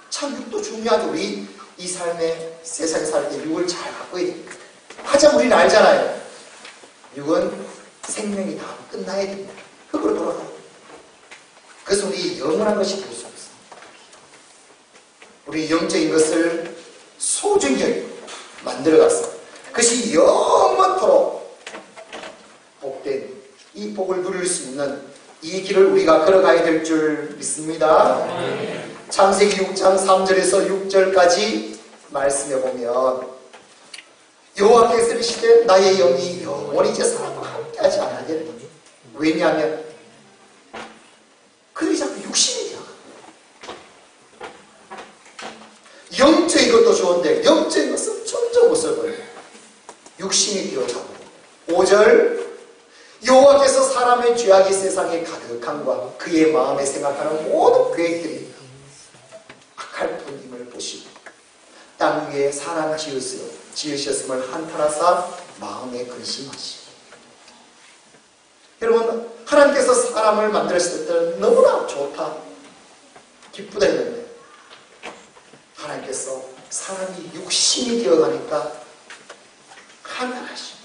참 육도 중요하죠. 우리 이 삶에 세상에 살 때 육을 잘 바꿔야 됩니다. 하자 우리는 알잖아요. 육은 생명이 다 끝나야 됩니다. 흙으로 돌아가요. 그래서 우리 영원한 것이 될 수 없습니다. 우리 영적인 것을 소중히 만들어가서 그것이 영원토록 복된 이 복을 누릴 수 있는 이 길을 우리가 걸어가야 될 줄 믿습니다. 창세기 6장 3절에서 6절까지 말씀해 보면 여호와께서 이르시되 나의 영이 영원히 이제 사람과 함께하지 않으리니 왜냐하면 그들이 자꾸 육신이 되어 영적인 것도 좋은데 영적인 것은 점점 없어버려요. 육신이 되어가고 5절 여호와께서 사람의 죄악이 세상에 가득함과 그의 마음에 생각하는 모든 계획들이 악할 뿐임을 보시고 땅 위에 사람 지으셨음을 한탄하사 마음에 근심하시고. 여러분 하나님께서 사람을 만들었을 때는 너무나 좋다 기쁘다 했는데 하나님께서 사람이 육신이 되어가니까 한탄하시고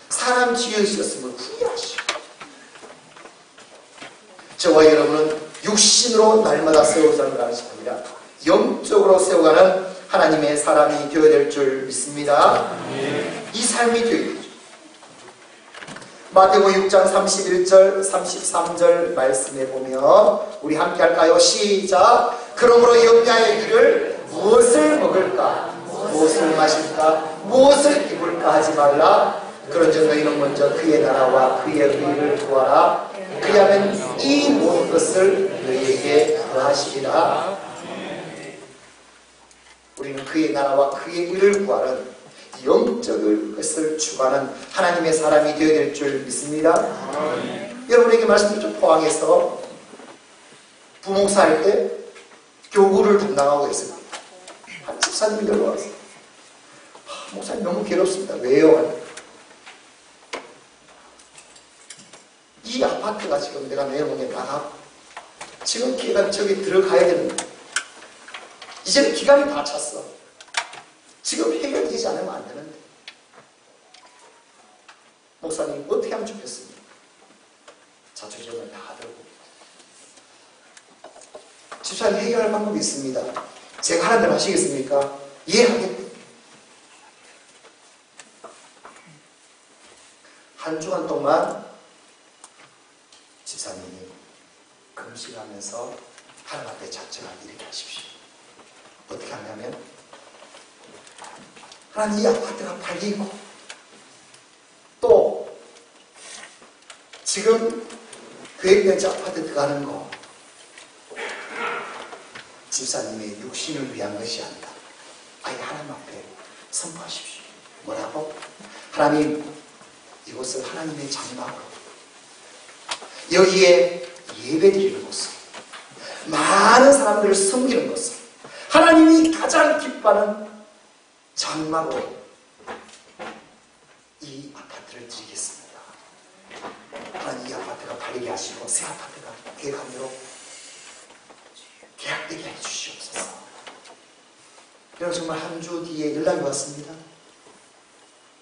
사람 지으셨음을 후회하시고. 저와 여러분은 육신으로 날마다 세워가는 것이 아니라 영적으로 세워가는 하나님의 사람이 되어야 될 줄 믿습니다. 이 삶이 되어야 되죠. 마태복음 6장 31절 33절 말씀에 보면 우리 함께 할까요? 시작. 그러므로 염려에 이를 무엇을 먹을까, 무엇을 마실까, 무엇을 입을까 하지 말라. 그런즉 너희는 먼저 그의 나라와 그의 의를 구하라. 그리하면 이 모든 것을 너희에게 더하시리라. 우리는 그의 나라와 그의 의를 구하는 영적인 것을 추구하는 하나님의 사람이 되어야 될 줄 믿습니다. 여러분에게 말씀을 좀 포항해서 부목사 할 때 교구를 담당하고 있습니다. 한 집사님이 들어와서 목사님 너무 괴롭습니다. 왜요? 이 아파트가 지금 내가 내려오게 나가고 지금 걔가 저기 들어가야 됩니다. 이제는 기간이 다 찼어. 지금 해결되지 않으면 안 되는데 목사님 어떻게 하면 좋겠습니까? 자초지종을 다 들고 집사님 해결할 방법이 있습니다. 제가 하는 대로 하시겠습니까? 이해하겠다. 한 주간 동안 집사님이 금식하면서 하나님 앞에 작정하게 이렇게 하십시오. 어떻게 하냐면 하나님 이 아파트가 팔리고 또 지금 계획된 아파트 들어가는 거 집사님의 육신을 위한 것이 아니라 아예 하나님 앞에 선포하십시오. 뭐라고? 하나님 이곳을 하나님의 장막으로 여기에 예배드리는 곳을 많은 사람들을 섬기는 것을 하나님이 가장 기뻐하는 장막으로 이 아파트를 드리겠습니다. 하나님 이 아파트가 팔리게 하시고 새 아파트가 계약하므로 계약되게 해주시옵소서. 여러분 정말 한 주 뒤에 연락이 왔습니다.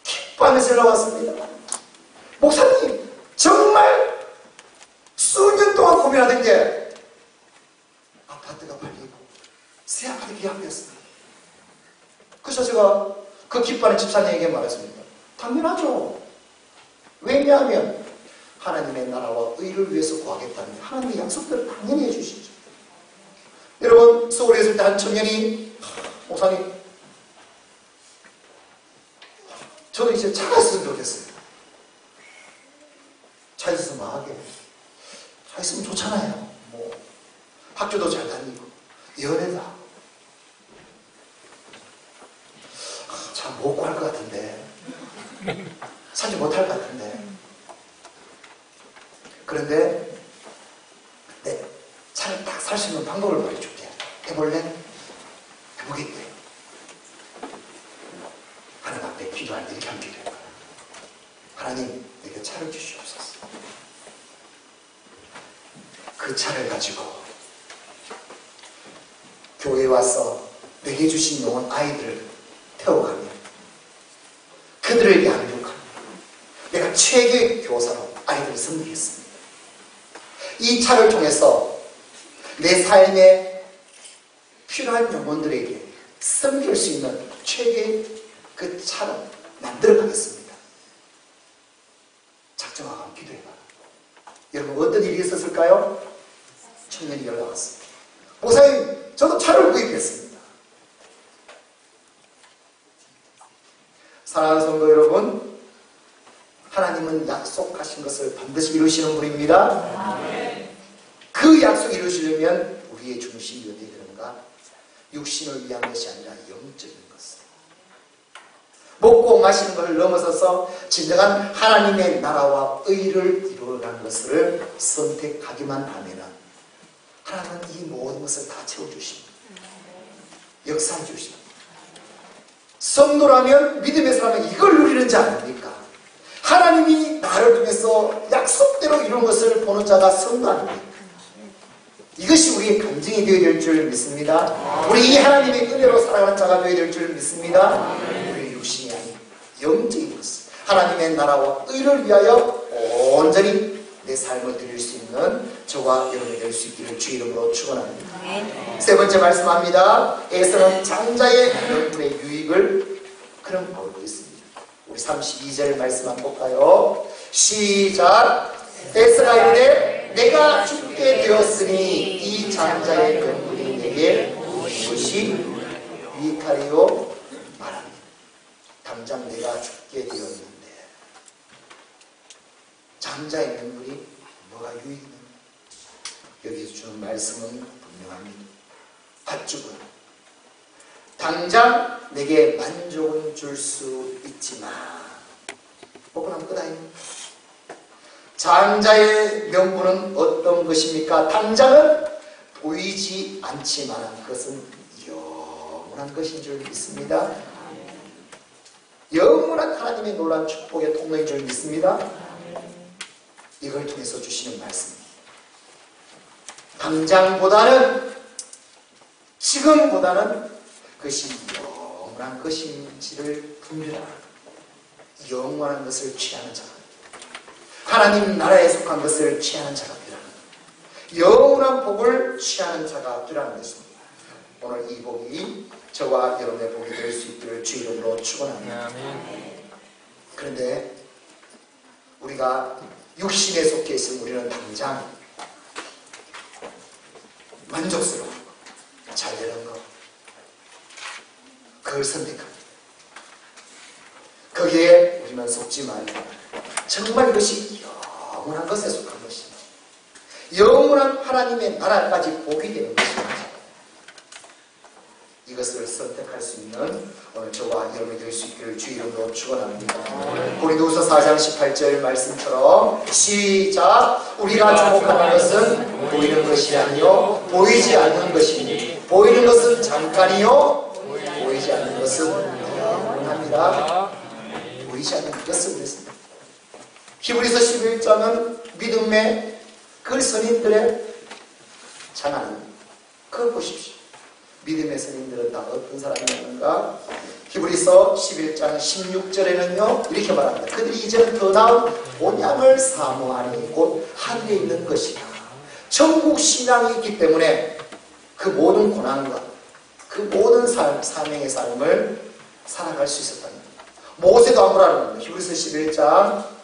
기뻐하면서 연락 왔습니다. 목사님 정말 수년 동안 고민하던 게 아파트가 팔리고 새 아파트 계약되었습니다. 그래서 제가 그 기뻐하는 집사님에게 말했습니다. 당연하죠. 왜냐하면 하나님의 나라와 의를 위해서 구하겠다는 하나님의 약속들을 당연히 해주시죠. 여러분 서울에 있을 때 한 청년이 목사님 저도 이제 차가 있으면 좋겠어요. 차 있으면 망하게 차 있으면 좋잖아요. 뭐 학교도 잘 다니고 연애도 하고 참 못 구할 것 같은데 사지 못할 것 같은데 그런데 내 차를 딱 살 수 있는 방법을 말해줄게. 해볼래? 해보겠대. 하나님 앞에 기도할 때 이렇게 하면 기도해요. 하나님 내게 차를 주시옵소서. 그 차를 가지고 교회에 와서 내게 주신 영혼 아이들을 태워가며 그들을 양육하며 내가 최고의 교사로 아이들을 섬기겠습니다. 이 차를 통해서 내 삶에 필요한 영혼들에게 섬길 수 있는 최고의 그 차를 만들어 가겠습니다. 작정하고 기도해봐. 여러분 어떤 일이 있었을까요? 청년이 연락 왔습니다. 목사님 저도 차를 구입했습니다. 사랑하는 성도 여러분, 하나님은 약속하신 것을 반드시 이루시는 분입니다. 그 약속을 이루시려면 우리의 중심이 어디에 되는가? 육신을 위한 것이 아니라 영적인 것을 먹고 마시는 것을 넘어서서 진정한 하나님의 나라와 의를 이루어가는 것을 선택하기만 하면 하나님은 이 모든 것을 다 채워주십니다. 역사해 주십니다. 성도라면 믿음의 사람은 이걸 누리는 자 아닙니까? 하나님이 나를 통해서 약속대로 이룬 것을 보는 자가 성도 아닙니까? 이것이 우리의 간증이 되어야 될 줄 믿습니다. 우리 이 하나님의 은혜로 살아가는 자가 되어야 될 줄 믿습니다. 우리의 육신이 아닌 영적인 것을 하나님의 나라와 의를 위하여 온전히 내 삶을 드릴 수 있는 저와 여러분이 될 수 있기를 주 이름으로 축원합니다. 세 번째 말씀합니다. 에서는 장자의 명분의 유익을 그럼 보고 있습니다. 우리 32절 말씀 한번 볼까요? 시작. 에스라 이르되 내가 죽게 되었으니 이 장자의 명분이 내게 무엇이 유익하리요 말합니다. 당장 내가 죽게 되었는데 장자의 명분이 뭐가 유익이냐? 여기서 주는 말씀은 분명합니다. 팥죽은 당장 내게 만족은 줄 수 있지만 먹고 나면 끝 아닙니까? 장자의 명분은 어떤 것입니까? 당장은 보이지 않지만 그것은 영원한 것인 줄 믿습니다. 영원한 하나님의 놀라운 축복의 통로인 줄 믿습니다. 이걸 통해서 주시는 말씀입니다. 당장보다는 지금보다는 그것이 영원한 것인지를 분별하라. 영원한 것을 취하는 자가 하나님 나라에 속한 것을 취하는 자가 되라는 영원한 복을 취하는 자가 되라는 것입니다. 오늘 이 복이 저와 여러분의 복이 될 수 있기를 주 이름으로 축원합니다. 그런데 우리가 육신에 속해 있으면 우리는 당장 만족스러운 거, 잘 되는 거 그걸 선택합니다. 거기에 우리는 속지 말고 정말 이것이 영원한 것에 속한 것입니다. 영원한 하나님의 나라까지 복이 되는 것입니다. 이것을 선택할 수 있는 오늘 저와 여러분이 될 수 있기를 주 이름으로 축원합니다. 고린도후서 4장 18절 말씀처럼 시작. 우리가 주목하는 것은 보이는 것이 아니요 보이지 않는 것이니 보이는 것은 잠깐이요 보이지 않는 것은 영원합니다. 보이지 않는 것을 그랬습니다. 히브리서 11장은 믿음의 그 선인들의 찬양입니다. 그걸 보십시오. 믿음의 선인들은 다 어떤 사람이었는가? 히브리서 11장 16절에는요 이렇게 말합니다. 그들이 이제는 더 나은 본향을 사모하니 곧 하늘에 있는 것이다. 천국 신앙이 있기 때문에 그 모든 고난과 그 모든 사명의 삶을 살아갈 수 있었답니다. 모세도 안 보라는 겁니다. 히브리서 11장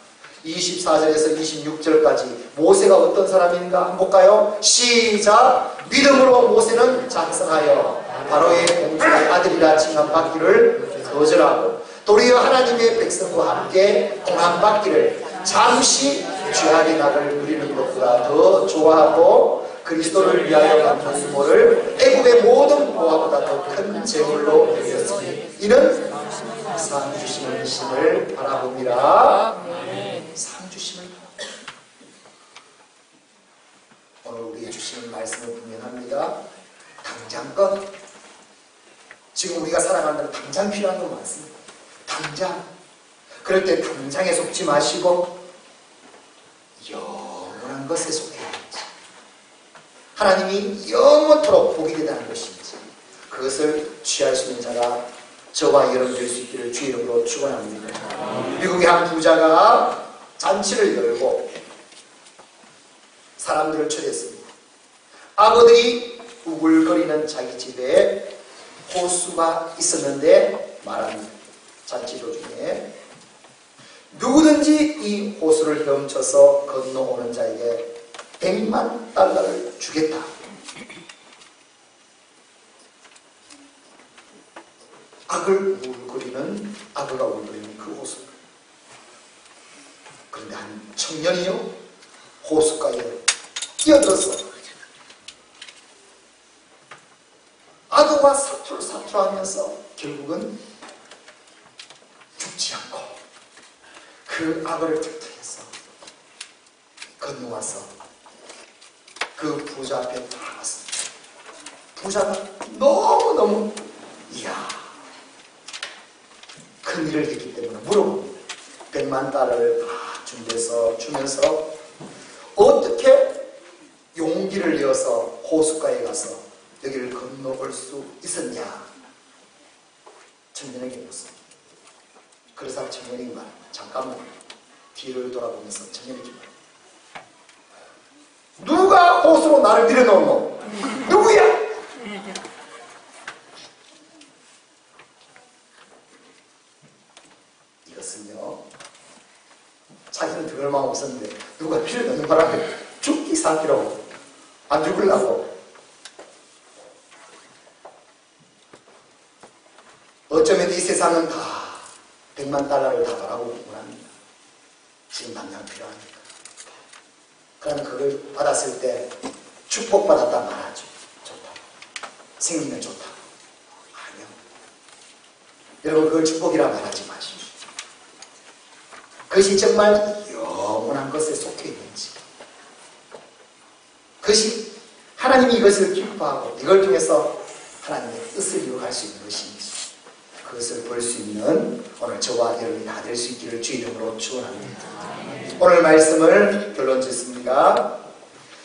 24절에서 26절까지 모세가 어떤 사람인가 한번 볼까요? 시작. 믿음으로 모세는 작성하여 바로의 공주의 아들이라 칭함받기를 거절하고 도리어 하나님의 백성과 함께 고난받기를 잠시 죄악의 낙을 누리는 것보다 더 좋아하고 그리스도를 위하여 받는 수모를 애굽의 모든 보화보다 더 큰 재물로 여겼으니 이는 상 주시는 신을 바라봅니다. 상 주심을 오늘 우리에게 주시는 말씀은 분명합니다. 당장 것 지금 우리가 살아가는 당장 필요한 건 많습니다. 당장 그럴 때 당장에 속지 마시고 영원한 것에 속해야지. 하나님이 영원토록 복이 되다는 것인지 그것을 취할 수 있는 자가 저와 여러분 될 수 있기를 주 이름으로 축원합니다. 미국의 한 부자가 잔치를 열고 사람들을 초대했습니다. 아버들이 우글거리는 자기 집에 호수가 있었는데 말합니다. 잔치 도중에 누구든지 이 호수를 헤엄쳐서 건너오는 자에게 $100만 주겠다. 악어가 울거리는 그 호수. 그런데 한 청년이요 호숫가에 뛰어들어서 악어와 사투하면서 결국은 죽지 않고 그 악어를 격퇴해서 건너와서 그 부자 앞에 다 왔습니다. 부자가 너무너무 이야 큰 일을 했기 때문에 물어봅니다. $100만 다 주면서 어떻게 용기를 내어서 호숫가에 가서 여기를 건너볼 수 있었냐? 청년에게 묻습니다. 그래서 청년이 말합니다. 잠깐만 뒤를 돌아보면서 청년에게 말합니다. 누가 호수로 나를 밀어넣노? 누구야? 이것은요 자기는 들어갈 죽으려고. 어쩌면 이 세상은 다 100만 달러를 다 바라보고 합니다. 지금 당장 필요하니까. 그러면 그걸 받았을 때 축복받았다 말하죠. 좋다. 생기면 좋다. 아니요. 여러분 그걸 축복이라 말하지 마십시오. 그것이 정말 영원한 것에 속해 있는지, 그것이 하나님이 이것을 기뻐하고 이걸 통해서 하나님의 뜻을 이루어갈 수 있는 것인지, 그것을 볼 수 있는 오늘 저와 여러분이 다 될 수 있기를 주 이름으로 축원합니다. 오늘 말씀을 결론 짓습니다.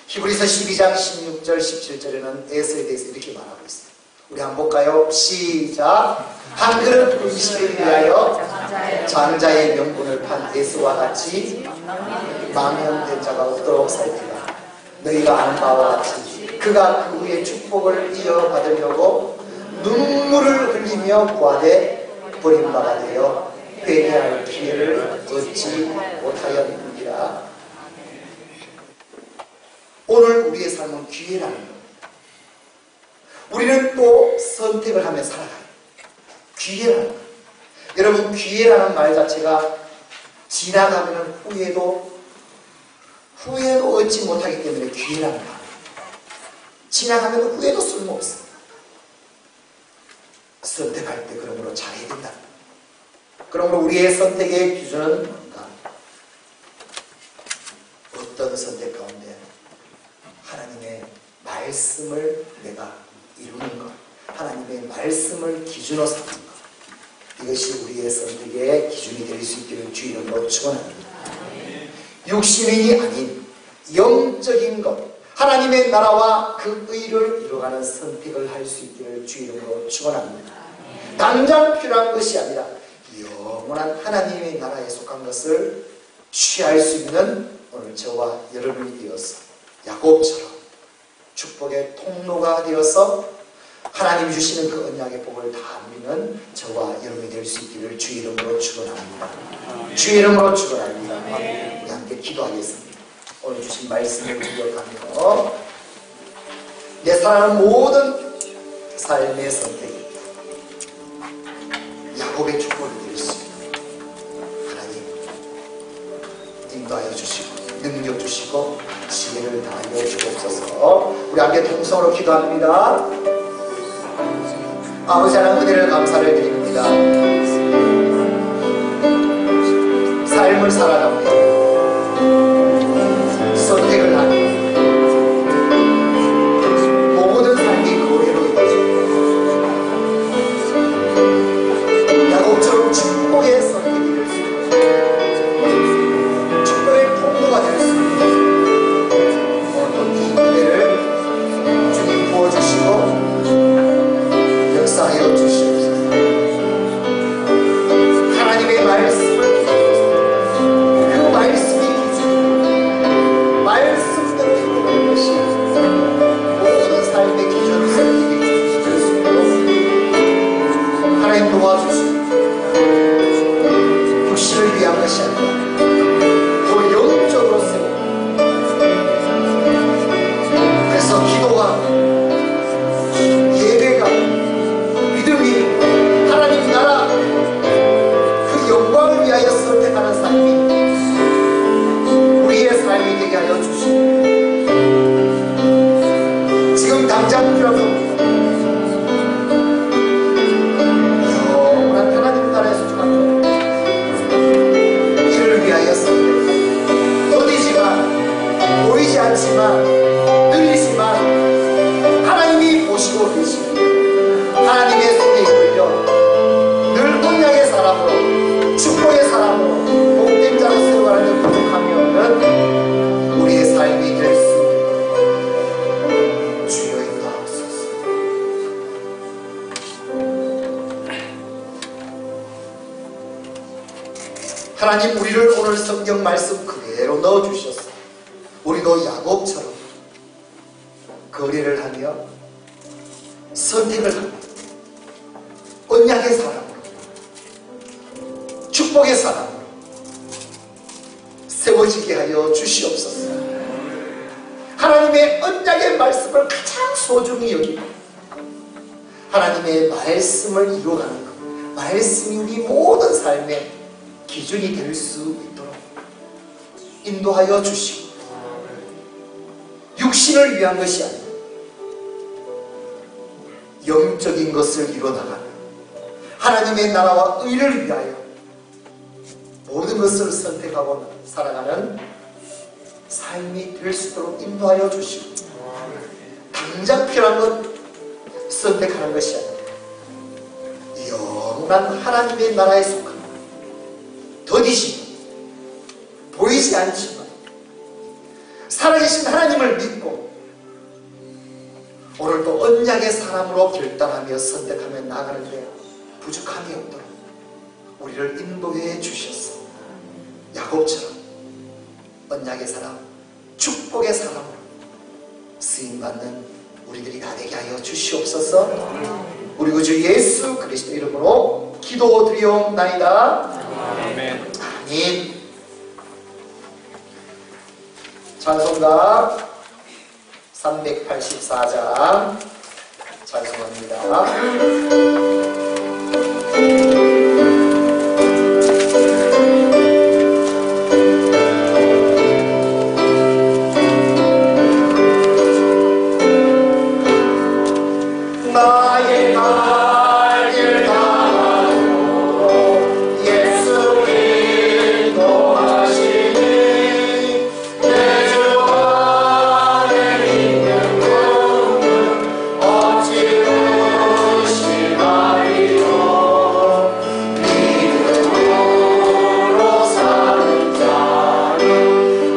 히브리서 12장 16절 17절에는 에서에 대해서 이렇게 말하고 있습니다. 우리 한번 볼까요? 시작. 한 그릇 음식을 위하여 장자의 명분을 판 에서와 같이 망령된 자가 없도록 살피라. 너희가 아는 바와 같이 그가 그 후에 축복을 이어받으려고 눈물을 흘리며 구하되 버림받아 되어 회개할 기회를 얻지 못하였느니라. 오늘 우리의 삶은 기회라는 겁니다. 우리는 또 선택을 하며 살아가요. 기회라는 겁니다. 여러분 기회라는 말 자체가 지나가면 후회도 얻지 못하기 때문에 기회라는 말입니다. 지나가면 후회도 쓸모없습니다. 선택할 때 그러므로 잘해야 된다. 그러므로 우리의 선택의 기준은 뭔가? 어떤 선택 가운데 하나님의 말씀을 내가 이루는 것, 하나님의 말씀을 기준으로 삼는 것, 이것이 우리의 선택의 기준이 될 수 있기를 주 이름으로 축원합니다. 육신이 아닌 영적인 것, 하나님의 나라와 그 의를 이루어가는 선택을 할 수 있기를 주 이름으로 축원합니다. 당장 필요한 것이 아니라 영원한 하나님의 나라에 속한 것을 취할 수 있는 오늘 저와 여러분이 되어서 야곱처럼 축복의 통로가 되어서 하나님이 주시는 그 언약의 복을 다 누리는 저와 여러분이 될 수 있기를 주 이름으로 축원합니다. 주 이름으로 축원합니다. 우리 함께 기도하겠습니다. 오늘 주신 말씀을 기억하며 내 사랑하는 모든 삶의 선택이 야곱의 축복이 될 수 있는 하나님 인도하여 주시고 능력 주시고 지혜를 다하여 주옵소서. 우리 함께 통성으로 기도합니다. 아버지 하나님 은혜를 감사를 드립니다. 삶을 살아갑니다. 선택을 하니 모든 삶이 거리로 이루어지고 야곱처럼 축복의 선택이 될 수 있고 축복의 통로가 될 수 있고 오늘 이 은혜를 주님 부어주시고 역사하여 주시옵소서. 하나님의 말씀을 그 말씀이 기준 말씀대로 이루어가는 것이 모든 삶의 기준 선택이 될 수 있도록 하나님 도와주시고 육신을 위한 것이 아니라 더 영적으로 세우고 그래서 기도가 예배가 믿음이 하나님 나라 그 영광을 위하여 선택하는 삶이 우리의 삶이 되게 하여 주시고 지금 당장 필요합니다. 영원한 하나님 나라의 소중한 이를 위하여 선택 어디지만 보이지 않지만 들리지만 하나님이 보시고 계시고 하나님의 손에 이끌려 늘 언약의 사람으로 축복의 사람으로 복된 자로 세워가는 부족함이 없는 우리의 삶이 될 수 있는 주여 인도하옵소서. 하나님 우리를 오늘 성경 말씀 그대로 넣어주셨어. 우리도 야곱처럼 거래를 하며 선택을 하며 언약의 사람으로 축복의 사람으로 세워지게 하여 주시옵소서. 하나님의 언약의 말씀을 가장 소중히 여기고 하나님의 말씀을 이루어가는 것, 말씀이 우리 모든 삶의 기준이 될 수 있도록 인도하여 주시고 육신을 위한 것이 아니라 영적인 것을 이루어나가는 하나님의 나라와 의를 위하여 모든 것을 선택하고 살아가는 삶이 될 수 있도록 인도하여 주시고 당장 필요한 것 선택하는 것이 아니라 영원한 하나님의 나라에 속한 더디지만 보이지 않지만 살아계신 하나님을 믿고 오늘도 언약의 사람으로 결단하며 선택하며 나가는데 부족함이 없도록 우리를 인도해 주셨어. 야곱처럼 언약의 사람, 축복의 사람으로 쓰임받는 우리들이 다 되게 하여 주시옵소서. 우리 구주 예수 그리스도 이름으로 기도드리옵나이다. 아멘. 찬송가 384장 찬송합니다. 나의 갈길 가도록 예수 인도하시니 내 주 안에 있는 꿈은 어찌 의심하리요. 믿음으로 사는 자는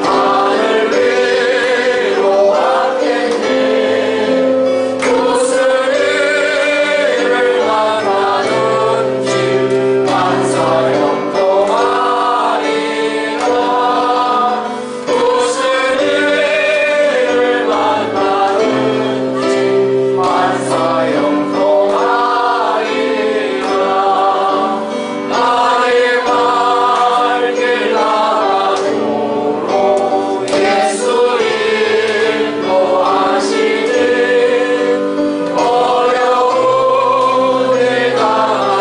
하늘 위로 왔겠네. 무슨 일을 만나든지 만사 형통하리라. 무슨 일을 만나든지 만사 형통하리라. 나의 갈길 나가도록 예수 인도하시니 어려운 내가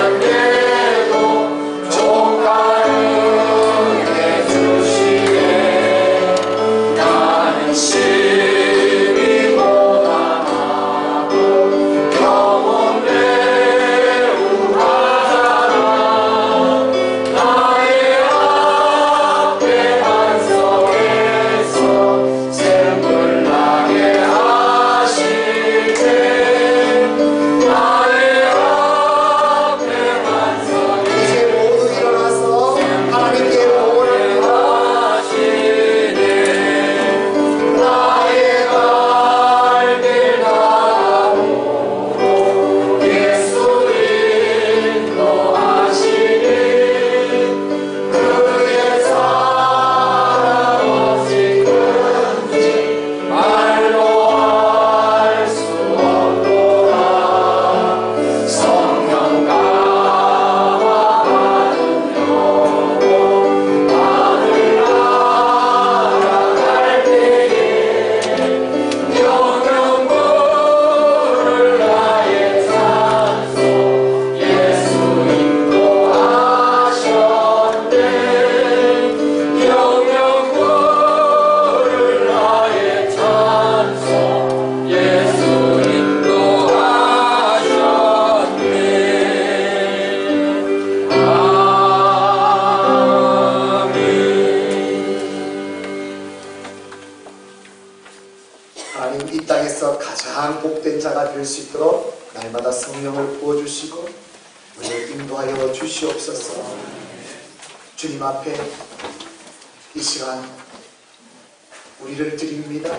안돼도 종가르게 주시네. 나는 심히 고단하고 영혼 매우 하잖아. 나의 앞에 반석에서 샘물 나게 하시네. 나의 앞에 반석에서 이제 모두 일어나서 하나님께 복을 하시네. 나의 갈길 가도록 예수 인도하시니 그의 사랑 어찌 큰지 말로 알 수 없도다. 성령가와 받은 영혼 하늘나라 갈 때에 영영부를 나의 찬송 예수 인도하셨네. 영영부를 나의 찬송 예수 인도하셨네. 아멘. 하나님 이 땅에서 가장 복된 자가 될 수 있도록 날마다 성령을 부어주시고 우리를 인도하여 주시옵소서. 주님 앞에 이 시간 우리를 드립니다.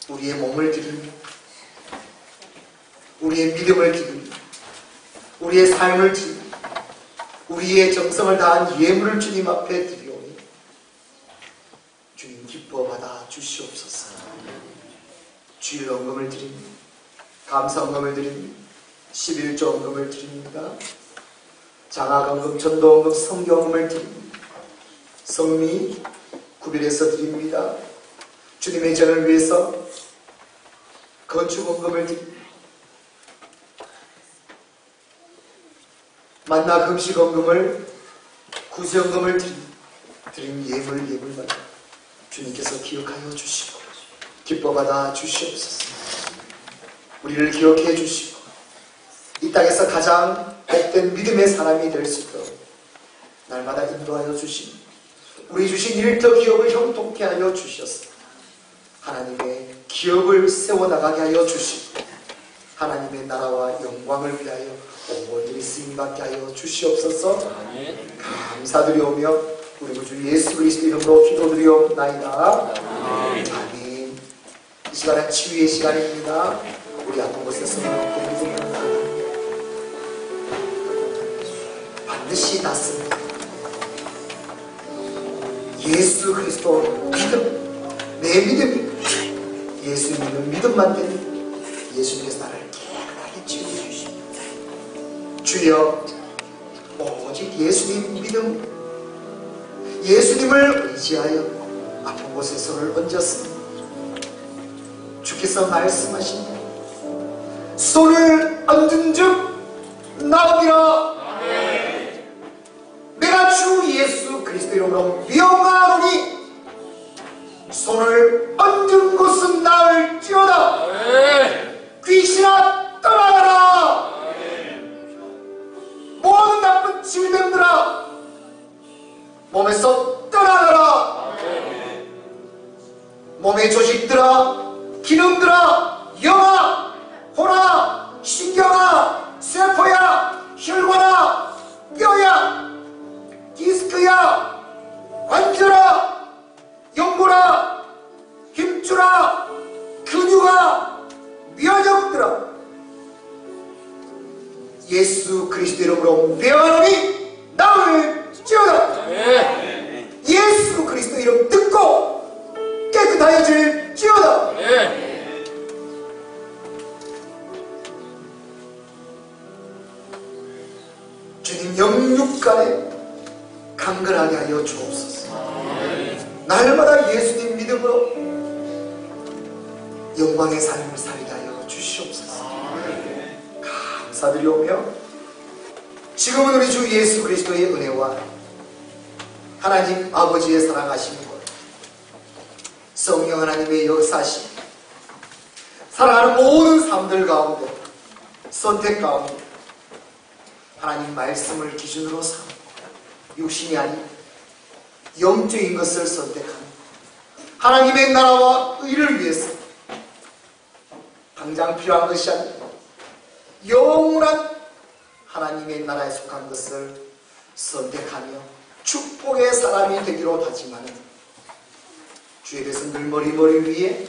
우리의 몸을 드립니다. 우리의 믿음을 드립니다. 우리의 삶을 드립니다. 우리의 정성을 다한 예물을 주님 앞에 드리오니 주님 기뻐 받아 주시옵소서. 주일 헌금을 드립니다. 감사 헌금을 드립니다. 11조 헌금을 드립니다. 장학 헌금, 전도 헌금, 성교 헌금을 드립니다. 성미 구별해서 드립니다. 주님의 전을 위해서 건축원금을 드립니다. 만나 금식원금을 구수원금을 드린 예물마다 주님께서 기억하여 주시고 기뻐받아 주시옵소서. 우리를 기억해 주시고 이 땅에서 가장 복된 믿음의 사람이 될 수 있도록 날마다 인도하여 주시니 우리 주신 일터 기업을 형통케 하여 주셔서 하나님의 기업을 세워나가게 하여 주시고 하나님의 나라와 영광을 위하여 온전히 쓰임받게 하여 주시옵소서. 감사드리오며 우리 구주 예수 그리스도 이름으로 기도드리옵나이다. 아멘. 이 시간은 치유의 시간입니다. 우리 아픈 곳에서 믿음을 반드시 낫습니다. 예수 그리스도 믿음, 내 믿음이 예수 믿는 믿음만 되니 예수님께서 나를 깨끗하게 치유해주십니다. 주여, 오직 예수님 믿음, 예수님을 의지하여 아픈 곳에 손을 얹었습니다. 주께서 말씀하십니다. 손을 얹은 즉 나오리라. 내가 주 예수 그리스도 이름으로 명하노니 손을 얹은 곳은 나을지어다. 귀신아 떠나가라. 모든 나쁜 질병들아 몸에서 떠나가라. 몸의 조직들아 기능들아 영아 혼아 신경아 세포야 혈관아 뼈야 디스크야 관절아 연골아 힘줄아 근육아 면역들아 예수 그리스도 이름으로 명하노니 나을지어다. 예수 그리스도 이름 듣고 깨끗하여질지어다. 주님 영육간에 강건하게 하여 주옵소서. 날마다 예수님 믿음으로 영광의 삶을 살게 하여 주시옵소서. 감사드리오며 지금은 우리 주 예수 그리스도의 은혜와 하나님 아버지의 사랑하심과 성령 하나님의 역사심, 사랑하는 모든 사람들 가운데 선택 가운데 하나님 말씀을 기준으로 삼고 육신이 아닌 영적인 것을 선택하는 하나님의 나라와 의를 위해서 당장 필요한 것이 아니라 영원한 하나님의 나라에 속한 것을 선택하며 축복의 사람이 되기로 다짐하는 주의 백성들 머리 위에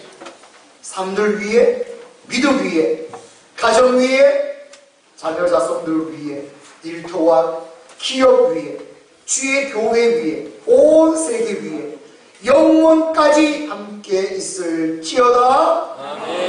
삶들 위에 믿음 위에 가정 위에 자녀 자손들 위에 일터와 기업 위에 주의 교회 위에 온 세계 위에 영원까지 함께 있을지어다. 아멘.